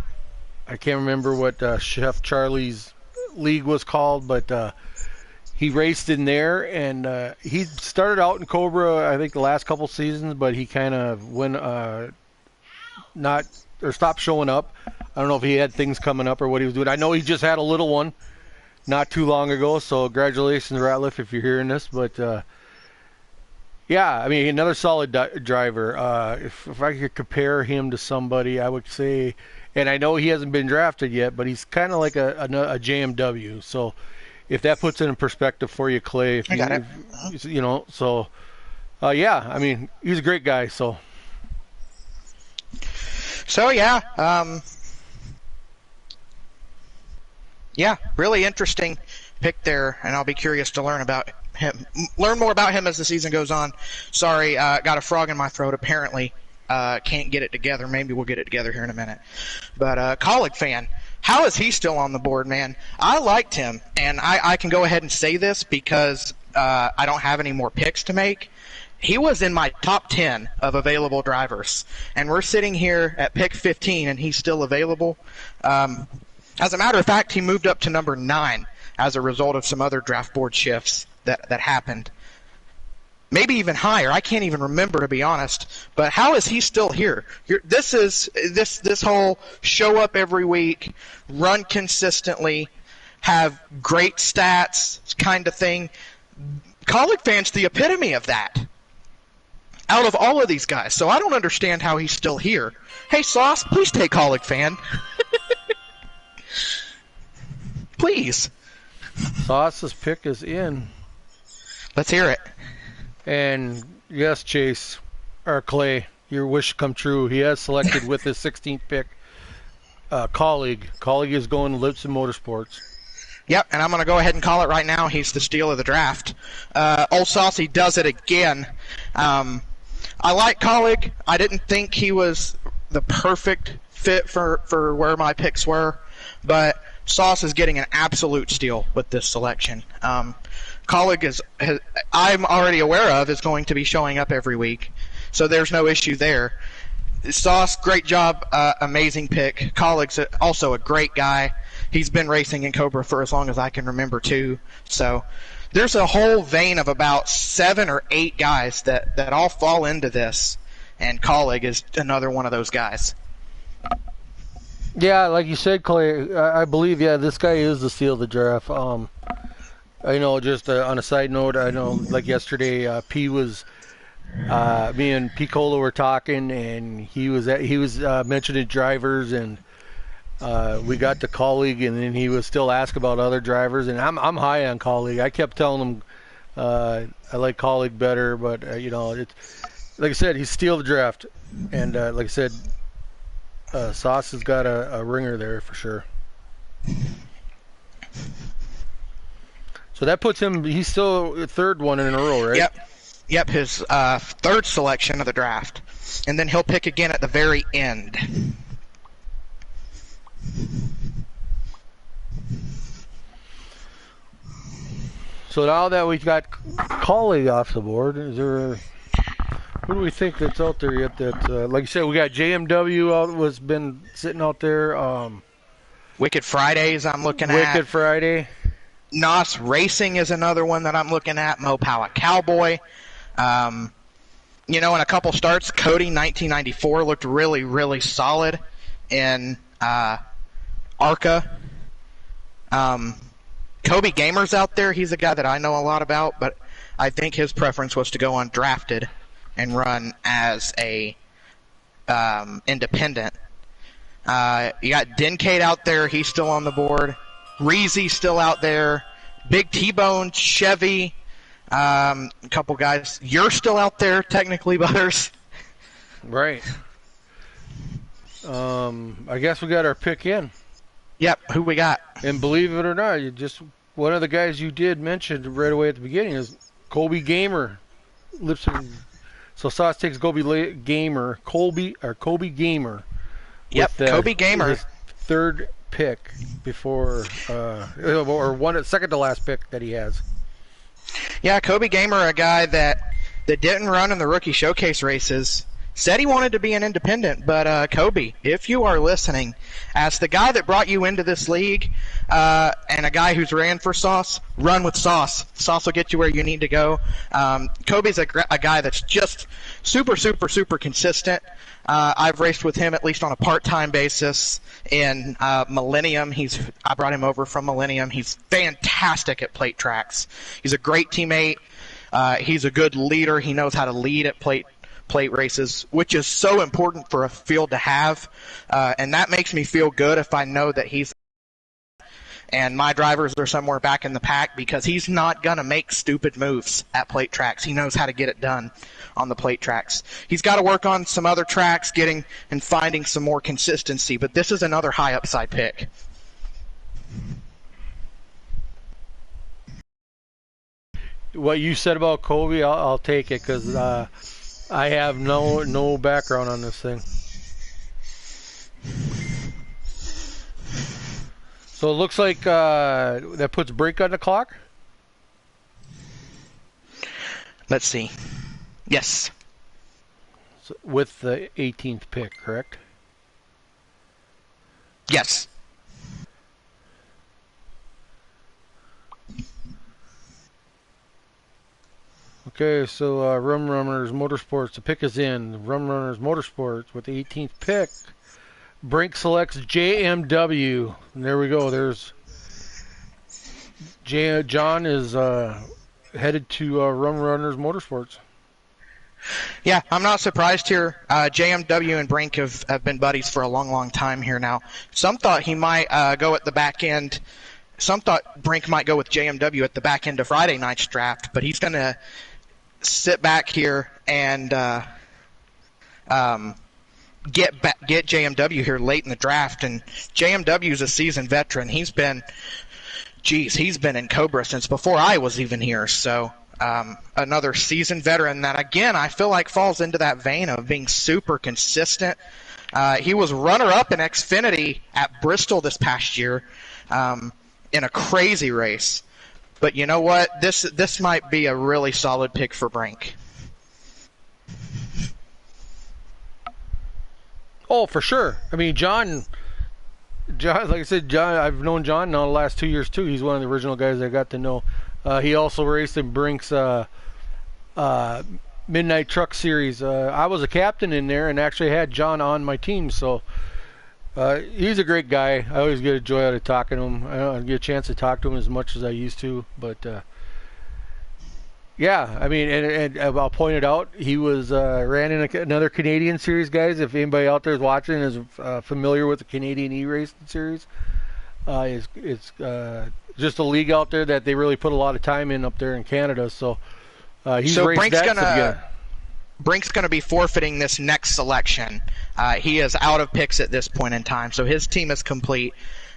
can't remember what Chef Charlie's league was called, but he raced in there, and he started out in Cobra I think the last couple seasons, but he kind of went stopped showing up. I don't know if he had things coming up or what he was doing. I know he just had a little one not too long ago, so congratulations, Ratliff, if you're hearing this. But yeah, I mean, another solid driver. If I could compare him to somebody, I would say, and I know he hasn't been drafted yet, but he's kind of like a JMW. So if that puts it in perspective for you, Clay, I got it. So yeah, I mean, he's a great guy. So yeah, yeah, really interesting pick there, and I'll be curious to learn more about him as the season goes on. Sorry, got a frog in my throat apparently. Can't get it together. Maybe we'll get it together here in a minute. But Colleague Fan, how is he still on the board, man? I liked him, and I can go ahead and say this because I don't have any more picks to make. He was in my top 10 of available drivers, and we're sitting here at pick 15, and he's still available. As a matter of fact, he moved up to number 9 as a result of some other draft board shifts that happened. Maybe even higher. I can't even remember, to be honest. But how is he still here? This whole show up every week, run consistently, have great stats kind of thing. Colleague Fan's the epitome of that out of all of these guys. So I don't understand how he's still here. Hey, Sauce, please take Colleague Fan. Please. Sauce's pick is in. Let's hear it. And yes, Chase, or Clay, your wish come true. He has selected with his 16th pick, Colleague. Colleague is going to Litson Motorsports. Yep, and I'm going to go ahead and call it right now. He's the steal of the draft. Old Saucy does it again. I like Colleague. I didn't think he was the perfect fit for where my picks were, but Sauce is getting an absolute steal with this selection. Colleague I'm already aware of, is going to be showing up every week, so there's no issue there. Sauce, great job, amazing pick. Colleague's also a great guy. He's been racing in Cobra for as long as I can remember, too. So there's a whole vein of about 7 or 8 guys that all fall into this, and Colleague is another one of those guys. Yeah, like you said, Clay, I believe, this guy is the steal of the draft. I know, just on a side note, I know, like yesterday, P was, me and P. Cola were talking, and he was mentioning drivers, and we got to Colleague, and then he was still asking about other drivers, and I'm high on Colleague. I kept telling him I like Colleague better, but it's like I said, he's steal the draft, and like I said, Sauce has got a ringer there for sure. So that puts him, he's still the third one in a row, right? Yep, his third selection of the draft. And then he'll pick again at the very end. So now that we've got Collie off the board, is there who do we think that's out there yet? That like you said, we got JMW out was been sitting out there. Wicked Fridays I'm looking at. Wicked Friday. NOS Racing is another one that I'm looking at. Mopowa Cowboy. You know, in a couple starts, Cody 1994 looked really, really solid in ARCA. Kobe Gamer's out there. He's a guy that I know a lot about, but I think his preference was to go undrafted and run as a independent. You got Dincade out there. He's still on the board. Reezy's still out there. Big T-Bone, Chevy, a couple guys. You're still out there, technically, Butters. Right. I guess we got our pick in. Yep, who we got? And believe it or not, one of the guys you did mention right away at the beginning is Colby Gamer. So Sauce takes Kobe Gamer. Yep, Kobe Gamer. His third pick before, or second to last pick that he has. Yeah, Kobe Gamer, a guy that didn't run in the rookie showcase races. Said he wanted to be an independent, but Kobe, if you are listening, as the guy that brought you into this league and a guy who's ran for Sauce, run with Sauce. Sauce will get you where you need to go. Kobe's a guy that's just super, super, super consistent. I've raced with him at least on a part-time basis in Millennium. I brought him over from Millennium. He's fantastic at plate tracks. He's a great teammate. He's a good leader. He knows how to lead at plate races, which is so important for a field to have, and that makes me feel good if I know that he's and my drivers are somewhere back in the pack, because he's not going to make stupid moves at plate tracks. He knows how to get it done on the plate tracks. He's got to work on some other tracks, getting and finding some more consistency, but this is another high upside pick. What you said about Kobe, I'll take it, because I have no background on this thing. So it looks like that puts Brink on the clock? Let's see. Yes. So with the 18th pick, correct? Yes. Okay, so Rum Runners Motorsports, the pick is in. Rum Runners Motorsports with the 18th pick. Brink selects JMW. And there we go. There's John is headed to Rum Runners Motorsports. Yeah, I'm not surprised here. JMW and Brink have been buddies for a long, long time here now. Some thought he might go at the back end. Some thought Brink might go with JMW at the back end of Friday night's draft, but he's going to sit back here and get JMW here late in the draft. And JMW is a seasoned veteran. He's been in Cobra since before I was even here. So another seasoned veteran that, again, I feel like falls into that vein of being super consistent. He was runner-up in Xfinity at Bristol this past year in a crazy race. But you know what? This might be a really solid pick for Brink. Oh, for sure. I mean, John, like I said, John. I've known John now the last 2 years too. He's one of the original guys I got to know. He also raced in Brink's Midnight Truck Series. I was a captain in there and actually had John on my team. So he's a great guy. I always get a joy out of talking to him. I don't get a chance to talk to him as much as I used to, but yeah, I mean, and I'll point it out. He was ran in another Canadian series, guys. If anybody out there is watching is familiar with the Canadian E-Racing series, it's just a league out there that they really put a lot of time in up there in Canada. So he's so raced Brink's going to be forfeiting this next selection. He is out of picks at this point in time, so his team is complete.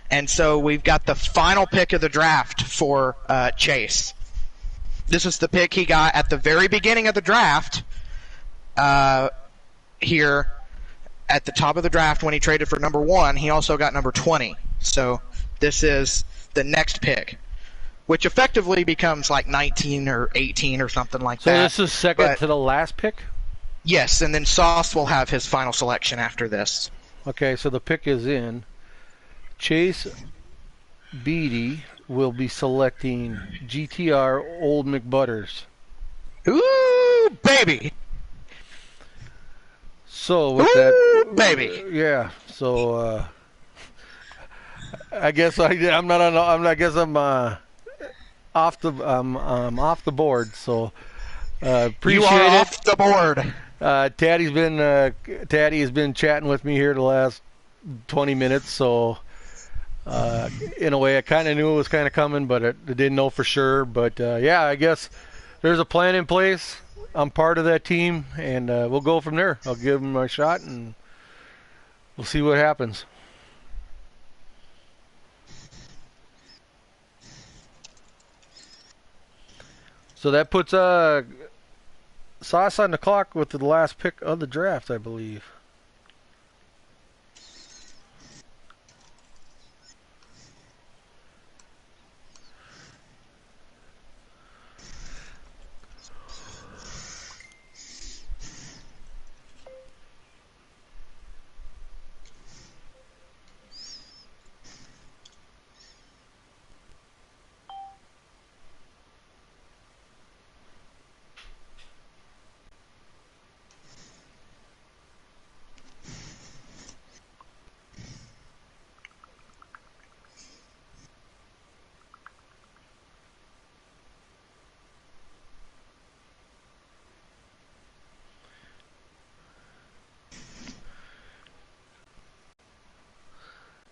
And so we've got the final pick of the draft for Chase. This is the pick he got at the very beginning of the draft. Here at the top of the draft when he traded for number 1, he also got number 20. So this is the next pick, which effectively becomes like 19 or 18 or something like that. So this is second to the last pick? Yes, and then Sauce will have his final selection after this. Okay, so the pick is in. Chase Beatty will be selecting GTR Old McButters. Ooh, baby! So with Ooh, that, baby! Yeah. So I guess I'm not on. I guess I'm off the board. So appreciate you are it. off the board. Taddy has been chatting with me here the last 20 minutes. So in a way, I kind of knew it was kind of coming, but I didn't know for sure. But yeah, I guess there's a plan in place. I'm part of that team, and we'll go from there. I'll give him a shot, and we'll see what happens. So that puts Sauce on the clock with the last pick of the draft, I believe.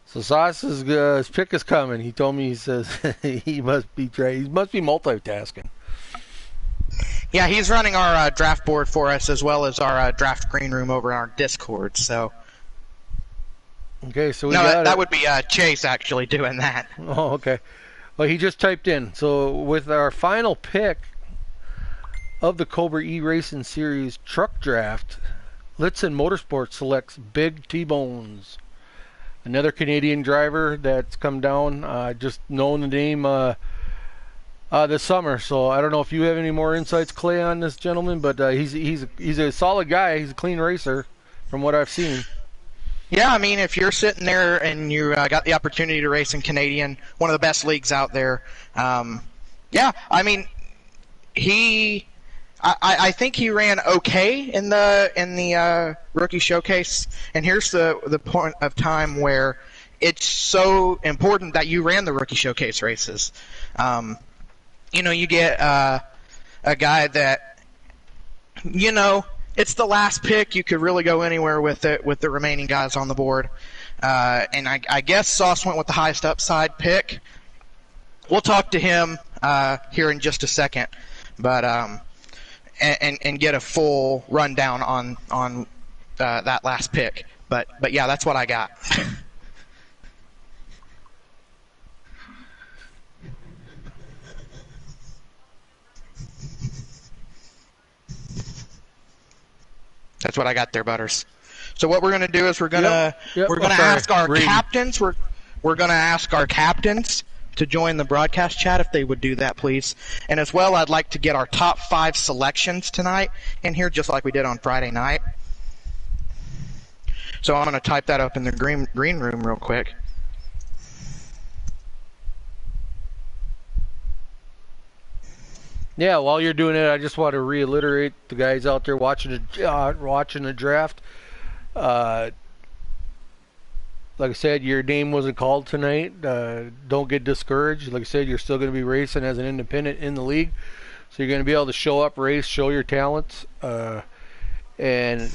So Sauce's his pick is coming. He told me, he says he must be multitasking. Yeah, he's running our draft board for us as well as our draft green room over in our Discord. So okay, so that would be Chase actually doing that. Oh, okay. Well, he just typed in. So with our final pick of the Cobra E-Racing Series truck draft, Litson Motorsports selects Big T-Bones. Another Canadian driver that's come down. Just known the name this summer. So I don't know if you have any more insights, Clay, on this gentleman, but he's a solid guy. He's a clean racer, from what I've seen. Yeah, I mean, if you're sitting there and you got the opportunity to race in Canadian, one of the best leagues out there, yeah, I mean, I think he ran okay in the rookie showcase, and here's the point of time where it's so important that you ran the rookie showcase races. You get a guy that, it's the last pick. You could really go anywhere with it with the remaining guys on the board, and I guess Sauce went with the highest upside pick. We'll talk to him here in just a second, but and get a full rundown on that last pick. But yeah, that's what I got. That's what I got there, Butters. So what we're going to do is we're going to ask our captains. We're going to ask our captains to join the broadcast chat if they would do that, please. And as well, I'd like to get our top 5 selections tonight in here, just like we did on Friday night. So I'm going to type that up in the green room real quick. Yeah, while you're doing it, I just want to reiterate the guys out there watching the draft. Like I said, your name wasn't called tonight. Don't get discouraged. Like I said, you're still going to be racing as an independent in the league, so you're going to be able to show up, race, show your talents, and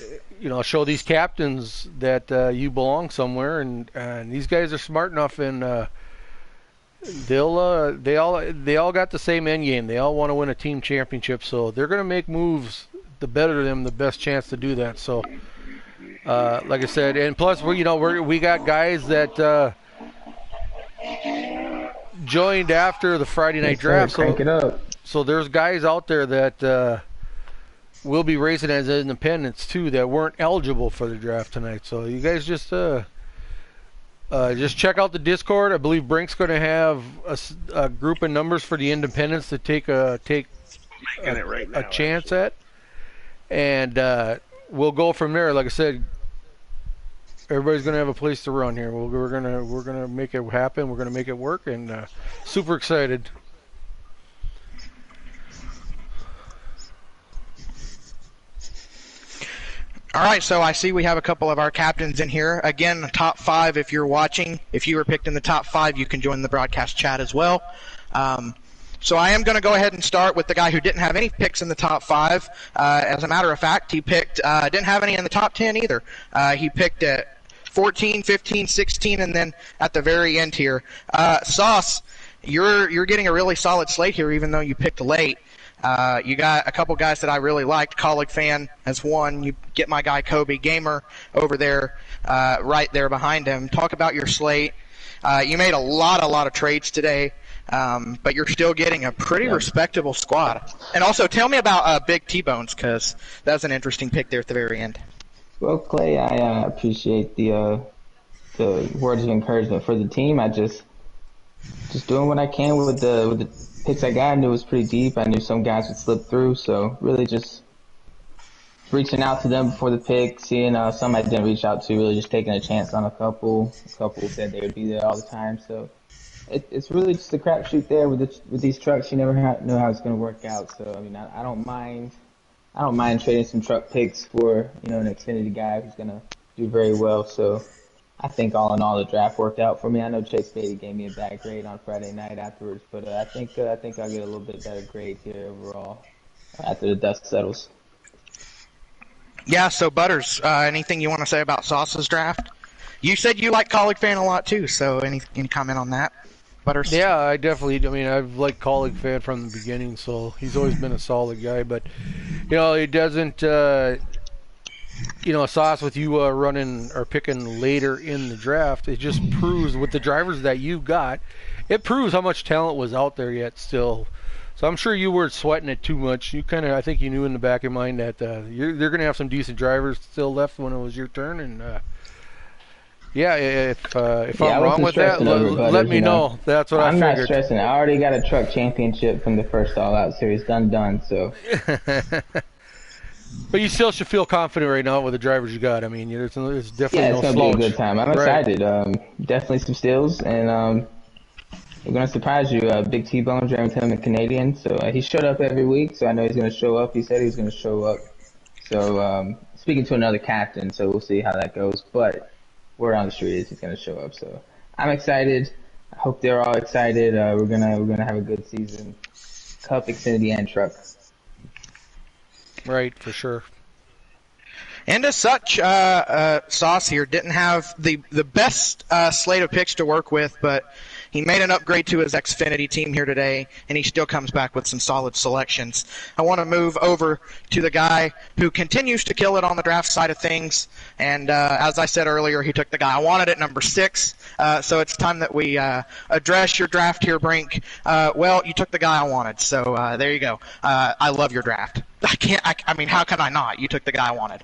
show these captains that you belong somewhere. And these guys are smart enough, and they all got the same end game. They all want to win a team championship, so they're going to make moves to better them the best chance to do that. So. Like I said, and plus we got guys that joined after the Friday night draft. Crank it up. So there's guys out there that will be racing as independents too that weren't eligible for the draft tonight. So you guys just check out the Discord. I believe Brink's going to have a group of numbers for the independents to take a chance at, and we'll go from there. Like I said, everybody's going to have a place to run here. We're gonna make it happen. We're going to make it work, and super excited. All right, so I see we have a couple of our captains in here. Again, top 5 if you're watching. If you were picked in the top 5, you can join the broadcast chat as well. So I am going to go ahead and start with the guy who didn't have any picks in the top 5. As a matter of fact, he picked didn't have any in the top 10 either. He picked at 14, 15, 16, and then at the very end here. Sauce, you're getting a really solid slate here, even though you picked late. You got a couple guys that I really liked. Colleague Fan as one. You get my guy Kobe Gamer over there, right there behind him. Talk about your slate. You made a lot of trades today, but you're still getting a pretty respectable squad. And also, tell me about Big T-Bones, because that was an interesting pick there at the very end. Well, Clay, I appreciate the words of encouragement for the team. I just doing what I can with the picks I got. I knew it was pretty deep. I knew some guys would slip through, so really just reaching out to them before the pick, seeing some I didn't reach out to, really just taking a chance on a couple. A couple said they would be there all the time, so it's really just a crapshoot there with these trucks. You never know how it's going to work out. So I mean, I don't mind trading some truck picks for an Xfinity guy who's going to do very well. So I think all in all, the draft worked out for me. I know Chase Beatty gave me a bad grade on Friday night afterwards, but I think I'll get a little bit better grade here overall after the dust settles. Yeah, so Butters, anything you want to say about Sauce's draft? You said you like Colleague Fan a lot too, so any comment on that, Butters? Yeah, I definitely. I mean, I've liked Colleague Fan from the beginning, so he's always been a solid guy. But it doesn't. Sauce with you running or picking later in the draft, it just proves with the drivers that you got, it proves how much talent was out there yet still. So I'm sure you weren't sweating it too much. I think you knew in the back of your mind that they're going to have some decent drivers still left when it was your turn. And if I'm wrong with that, let me know. That's what I figured. I'm not stressing. I already got a truck championship from the first All Out Series done. So. But you still should feel confident right now with the drivers you got. I mean, it's definitely it's gonna be a good time. I'm excited. Definitely some steals, and we're gonna surprise you. Big T-Bone, Jeremy Tillman, Canadian. So he showed up every week, so I know he's gonna show up. He said he was gonna show up. So speaking to another captain, so we'll see how that goes. But word on the street is he's gonna show up. So I'm excited. I hope they're all excited. We're gonna have a good season. Cup, Xfinity, and truck. Right, for sure. And as such, Sauce here didn't have the best slate of picks to work with, but he made an upgrade to his Xfinity team here today, and he still comes back with some solid selections. I want to move over to the guy who continues to kill it on the draft side of things, and as I said earlier, he took the guy I wanted at number 6, so it's time that we address your draft here, Brink. Well, you took the guy I wanted, so there you go. I love your draft. I mean, how can I not? You took the guy I wanted.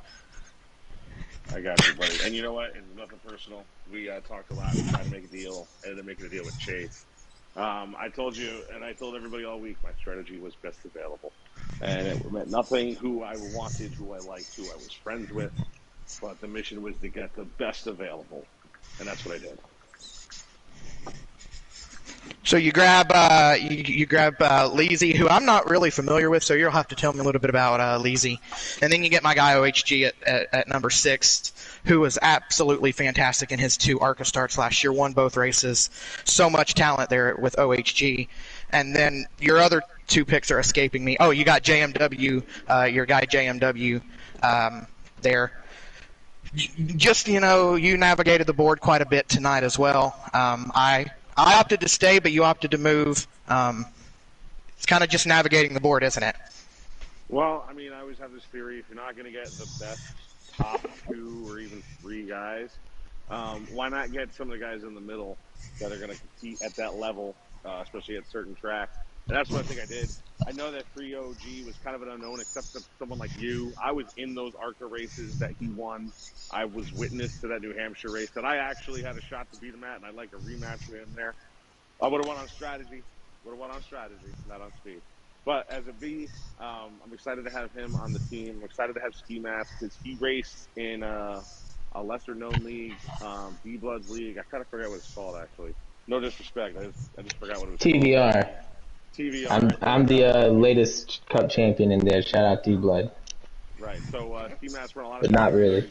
I got you, buddy. And you know what? It's nothing personal. We talked a lot. We tried to make a deal. Ended up making a deal with Chase. I told you, and I told everybody all week, my strategy was best available. And it meant nothing who I wanted, who I liked, who I was friends with. But the mission was to get the best available. And that's what I did. So you grab Leezy, who I'm not really familiar with, so you'll have to tell me a little bit about Leezy. And then you get my guy OHG at number 6, who was absolutely fantastic in his 2 ARCA starts last year, won both races. So much talent there with OHG. And then your other 2 picks are escaping me. Oh, you got JMW, your guy JMW there. Just, you navigated the board quite a bit tonight as well. I opted to stay, but you opted to move. It's kind of just navigating the board, isn't it? Well, I mean, I always have this theory, if you're not going to get the best top 2 or even 3 guys, why not get some of the guys in the middle that are going to compete at that level, especially at certain tracks, And that's what I think I did. I know that Free OG was kind of an unknown, except for someone like you. I was in those ARCA races that he won. I was witness to that New Hampshire race that I actually had a shot to beat him at, and I'd like a rematch with him there. I would have won on strategy. Not on speed. But as a B, I'm excited to have him on the team. I'm excited to have Ski Mask because he raced in a lesser-known league, D-Bloods League. I kind of forgot what it's called, actually. No disrespect. I just forgot what it was TVR. called. TVR. I'm the latest Cup champion in there. Shout out D-Blood. Right. So Ski Mask run a lot of. But not really.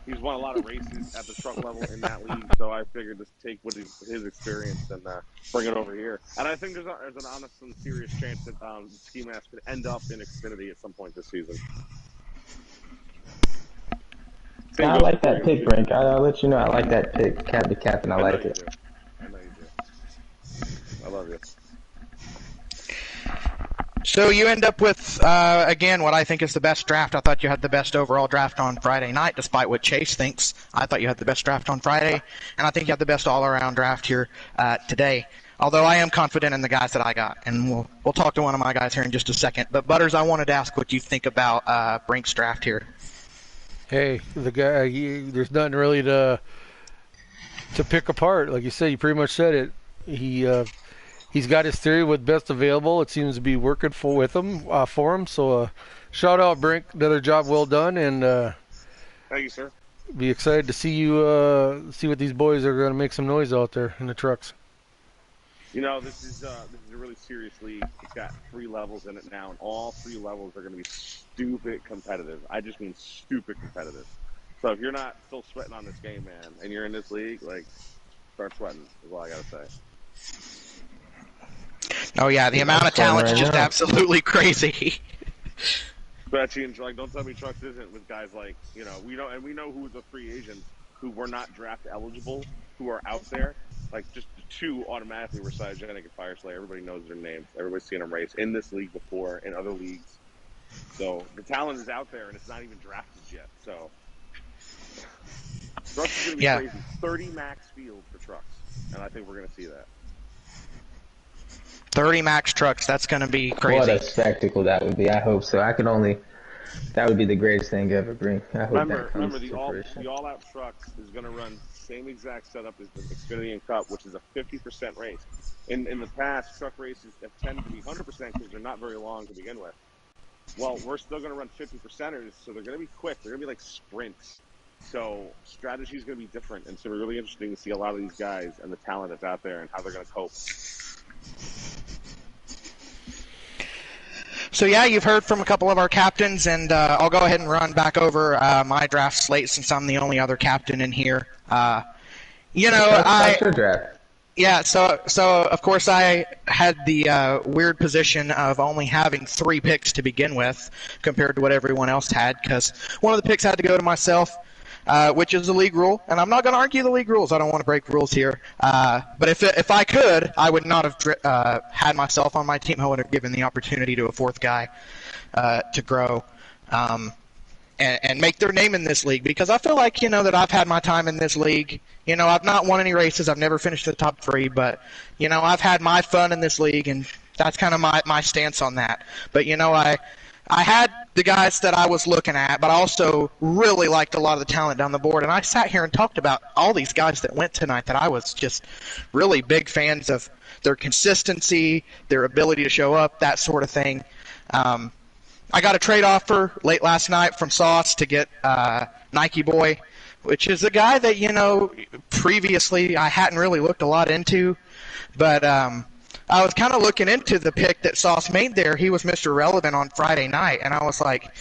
He's won a lot of races at the truck level in that league, so I figured to take what his experience and bring it over here. And I think there's an honest and serious chance that Ski Mask could end up in Xfinity at some point this season. I like that pick, Brink. I'll let you know I like that pick. Cap to captain, I like it. I know you do. I love you. So you end up with, again, what I think is the best draft. I thought you had the best overall draft on Friday night, despite what Chase thinks. I thought you had the best draft on Friday, and I think you had the best all-around draft here today. Although I am confident in the guys that I got, and we'll talk to one of my guys here in just a second. But Butters, I wanted to ask what you think about Brink's draft here. Hey, the guy, there's nothing really to pick apart. Like you said, you pretty much said it. He's got his theory with best available. It seems to be working for him. So shout out, Brink. Another job well done, and thank you, sir. Be excited to see you see what these boys are going to make some noise out there in the trucks. You know, this is a really serious league. It's got 3 levels in it now, and all 3 levels are going to be stupid competitive. I just mean stupid competitive. So if you're not still sweating on this game, man, and you're in this league, like, start sweating is all I got to say. Oh, yeah, the amount of talent is just absolutely crazy. Especially in, like, don't tell me Trucks isn't with guys like, you know, we know who the free agents who were not draft eligible, who are out there. Like, just 2 automatically were Cytogenic and Fireslayer. Everybody knows their names. Everybody's seen them race in this league before, in other leagues. So the talent is out there, and it's not even drafted yet. So Trucks is going to be crazy. 30 max field for Trucks, and I think we're going to see that. 30 max trucks, that's going to be crazy. What a spectacle that would be. I hope so. That would be the greatest thing ever, Brink. I hope remember the all-out Trucks is going to run same exact setup as the Xfinity and Cup, which is a 50% race. In the past, truck races have tended to be 100% because they're not very long to begin with. Well, we're still going to run 50%ers, so they're going to be quick. They're going to be like sprints. So strategy is going to be different, and so it's really interesting to see a lot of these guys and the talent that's out there and how they're going to cope. So, yeah, you've heard from a couple of our captains, and I'll go ahead and run back over my draft slate since I'm the only other captain in here. That's your draft. Yeah, so of course I had the weird position of only having 3 picks to begin with compared to what everyone else had, because one of the picks had to go to myself, which is the league rule, and I'm not going to argue the league rules. I don't want to break rules here. But if I could, I would not have had myself on my team. I would have given the opportunity to a 4th guy to grow and make their name in this league, because I feel like, that I've had my time in this league. I've not won any races. I've never finished the top 3, but, I've had my fun in this league, and that's kind of my stance on that. But, I had the guys that I was looking at, but I also really liked a lot of the talent down the board. And I sat here and talked about all these guys that went tonight that I was just really big fans of their consistency, their ability to show up, that sort of thing. I got a trade offer late last night from Sauce to get Nike Boy, which is a guy that, previously I hadn't really looked a lot into. But I was kind of looking into the pick that Sauce made there. He was Mr. Relevant on Friday night, and I was like,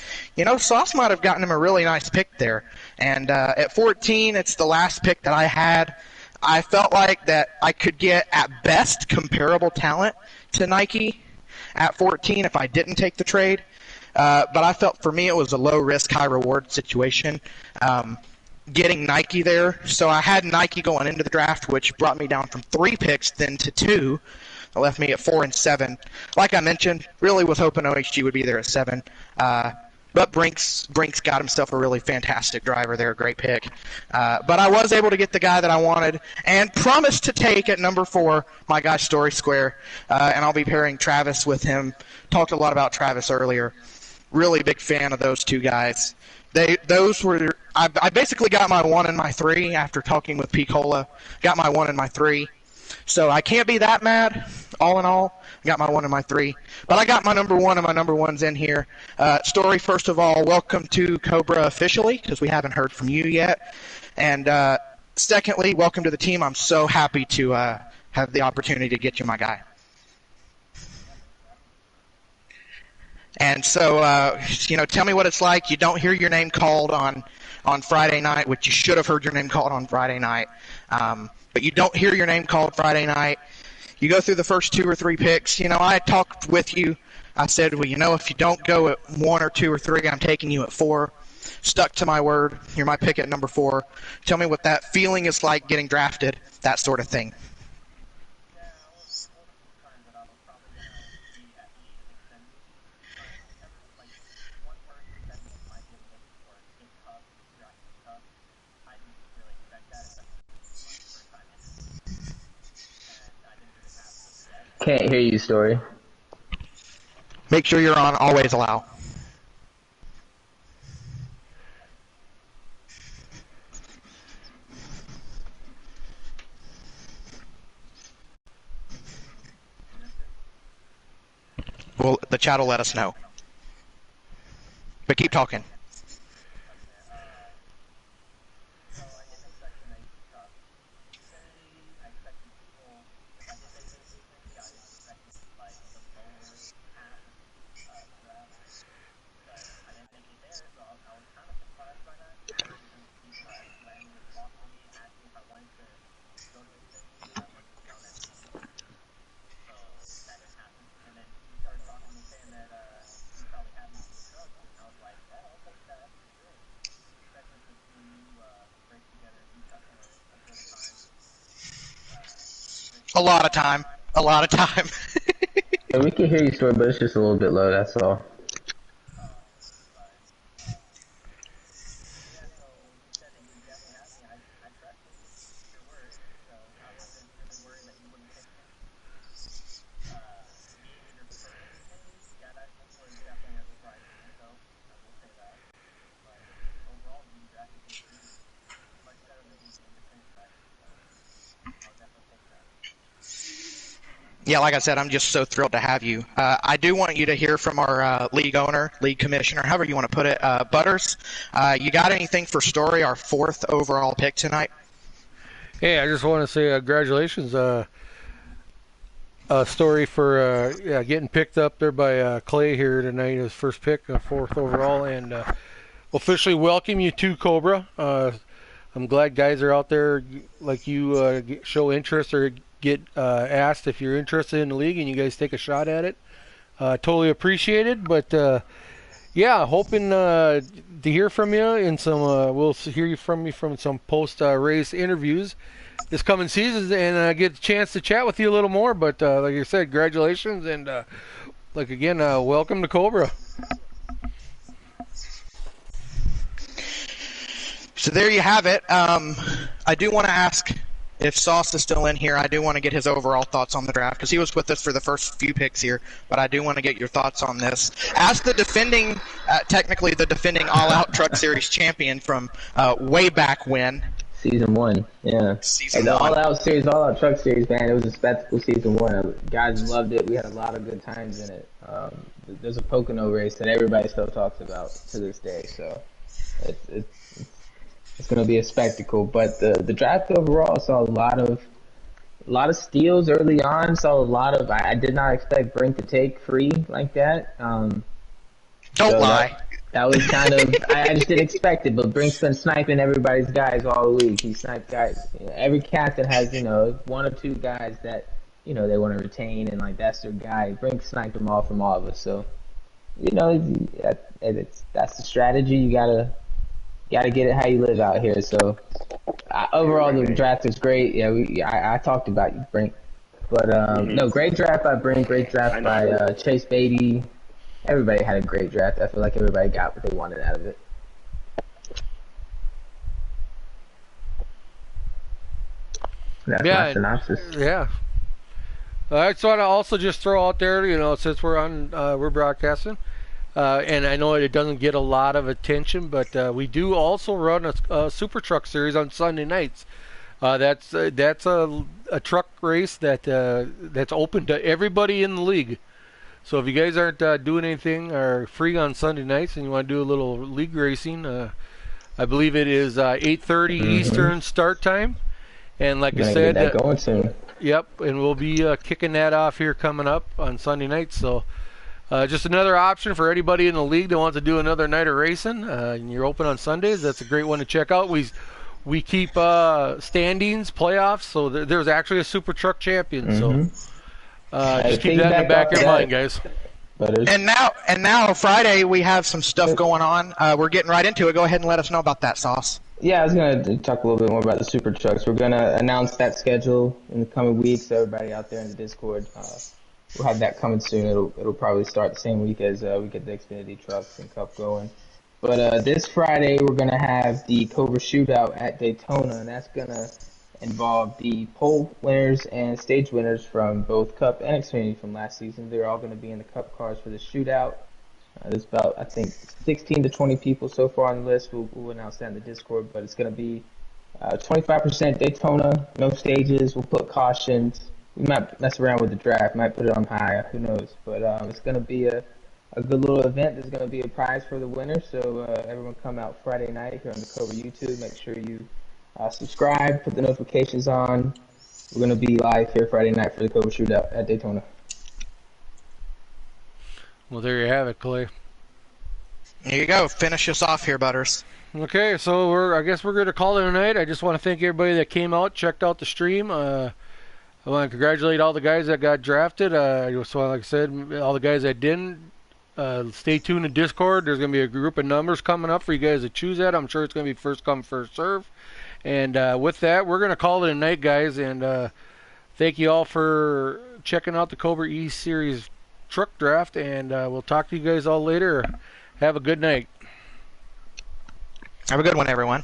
Sauce might have gotten him a really nice pick there. And at 14, it's the last pick that I had. I felt like that I could get, at best, comparable talent to Nike at 14 if I didn't take the trade. But I felt for me it was a low-risk, high-reward situation getting Nike there. So I had Nike going into the draft, which brought me down from 3 picks then to 2. It left me at 4 and 7. Like I mentioned, really was hoping OHG would be there at 7. But But Brink's got himself a really fantastic driver there, a great pick. But I was able to get the guy that I wanted and promised to take at number 4 my guy Story Square, and I'll be pairing Travis with him. Talked a lot about Travis earlier. Really big fan of those two guys. I basically got my 1 and my 3 after talking with P. Cola. Got my 1 and my 3. So I can't be that mad, all in all. I got my 1 and my 3. But I got my number 1 and my number 1's in here. Story, first of all, welcome to Cobra officially, because we haven't heard from you yet. And secondly, welcome to the team. I'm so happy to have the opportunity to get you my guy. And so, tell me what it's like. You don't hear your name called on Friday night, which you should have heard your name called on Friday night. But you don't hear your name called Friday night. You go through the first 2 or 3 picks. I talked with you. I said, well, if you don't go at 1 or 2 or 3, I'm taking you at 4. Stuck to my word. You're my pick at number 4. Tell me what that feeling is like getting drafted, that sort of thing. Can't hear you, Story. Make sure you're on always allow. Well, the chat will let us know. But keep talking. A lot of time. Yeah, we can hear you, Story, but it's just a little bit low, that's all. Yeah, like I said, I'm just so thrilled to have you. I do want you to hear from our league owner, league commissioner, however you want to put it. Butters, you got anything for Story, our 4th overall pick tonight? Hey, I just want to say congratulations, Story, for getting picked up there by Clay here tonight, his first pick, 4th overall, and officially welcome you to Cobra. I'm glad guys are out there like you show interest or get asked if you're interested in the league and you guys take a shot at it. Totally appreciated, but hoping to hear from you in some we'll hear from you from some post race interviews this coming season and get a chance to chat with you a little more. But like I said, congratulations, and welcome to Cobra. So there you have it. I do want to ask if Sauce is still in here. I do want to get his overall thoughts on the draft because he was with us for the first few picks here, but I do want to get your thoughts on this. As the defending, technically the defending All-Out Truck Series champion from way back when. Season 1, yeah. Season the 1. All-Out Truck Series, man, it was a spectacle season 1. Guys loved it. We had a lot of good times in it. There's a Pocono race that everybody still talks about to this day, so it's going to be a spectacle. But the draft overall saw a lot of steals early on. Saw a lot of. I did not expect Brink to take free like that. Don't lie. That was kind of. I just didn't expect it. But Brink's been sniping everybody's guys all week. He sniped guys. Every captain has 1 or 2 guys that they want to retain, and like that's their guy. Brink sniped them all from all of us. So that's the strategy. You gotta get it how you live out here. So overall, the draft was great. Yeah, I talked about you, Brink. But no, great draft by Brink. Great draft by Chase Beatty. everybody had a great draft. I feel like everybody got what they wanted out of it. That's my synopsis. Yeah. I just want to also just throw out there, since we're broadcasting, and I know it doesn't get a lot of attention, but we do also run a Super Truck series on Sunday nights. That's a truck race that's open to everybody in the league. So if you guys aren't doing anything or free on Sunday nights and you want to do a little league racing, I believe it is 8:30 Eastern start time. And like I said, get that going soon. Yep, and we'll be kicking that off here coming up on Sunday night. So just another option for anybody in the league that wants to do another night of racing. And you're open on Sundays. That's a great one to check out. We keep standings, playoffs. So there's actually a Super Truck champion. So just keep that in the back of your mind, guys. And now Friday we have some stuff going on. We're getting right into it. Go ahead and let us know about that, Sauce. Yeah, I was going to talk a little bit more about the Super Trucks. We're going to announce that schedule in the coming weeks. So everybody out there in the Discord, we'll have that coming soon. It'll probably start the same week as we get the Xfinity Trucks and Cup going. But this Friday, we're going to have the Cobra Shootout at Daytona, and that's going to involve the pole winners and stage winners from both Cup and Xfinity from last season. They're all going to be in the Cup cars for the shootout. There's about, I think, 16 to 20 people so far on the list. We'll announce that in the Discord, but it's going to be 25% Daytona, no stages. We'll put cautions. We might mess around with the draft, might put it on high, who knows. But it's going to be a good little event. There's going to be a prize for the winner, so everyone come out Friday night here on the Cobra YouTube. Make sure you subscribe, put the notifications on. We're going to be live here Friday night for the Cobra Shootout at Daytona. Well, there you have it, Clay. There you go. Finish us off here, Butters. Okay, so I guess we're going to call it a night. I just want to thank everybody that came out, checked out the stream. I want to congratulate all the guys that got drafted. So like I said, all the guys that didn't, stay tuned in Discord. There's going to be a group of numbers coming up for you guys to choose at. I'm sure it's going to be first come, first serve. And with that, we're going to call it a night, guys. And thank you all for checking out the Cobra E Series truck draft, and we'll talk to you guys all later. Have a good night. Have a good one, everyone.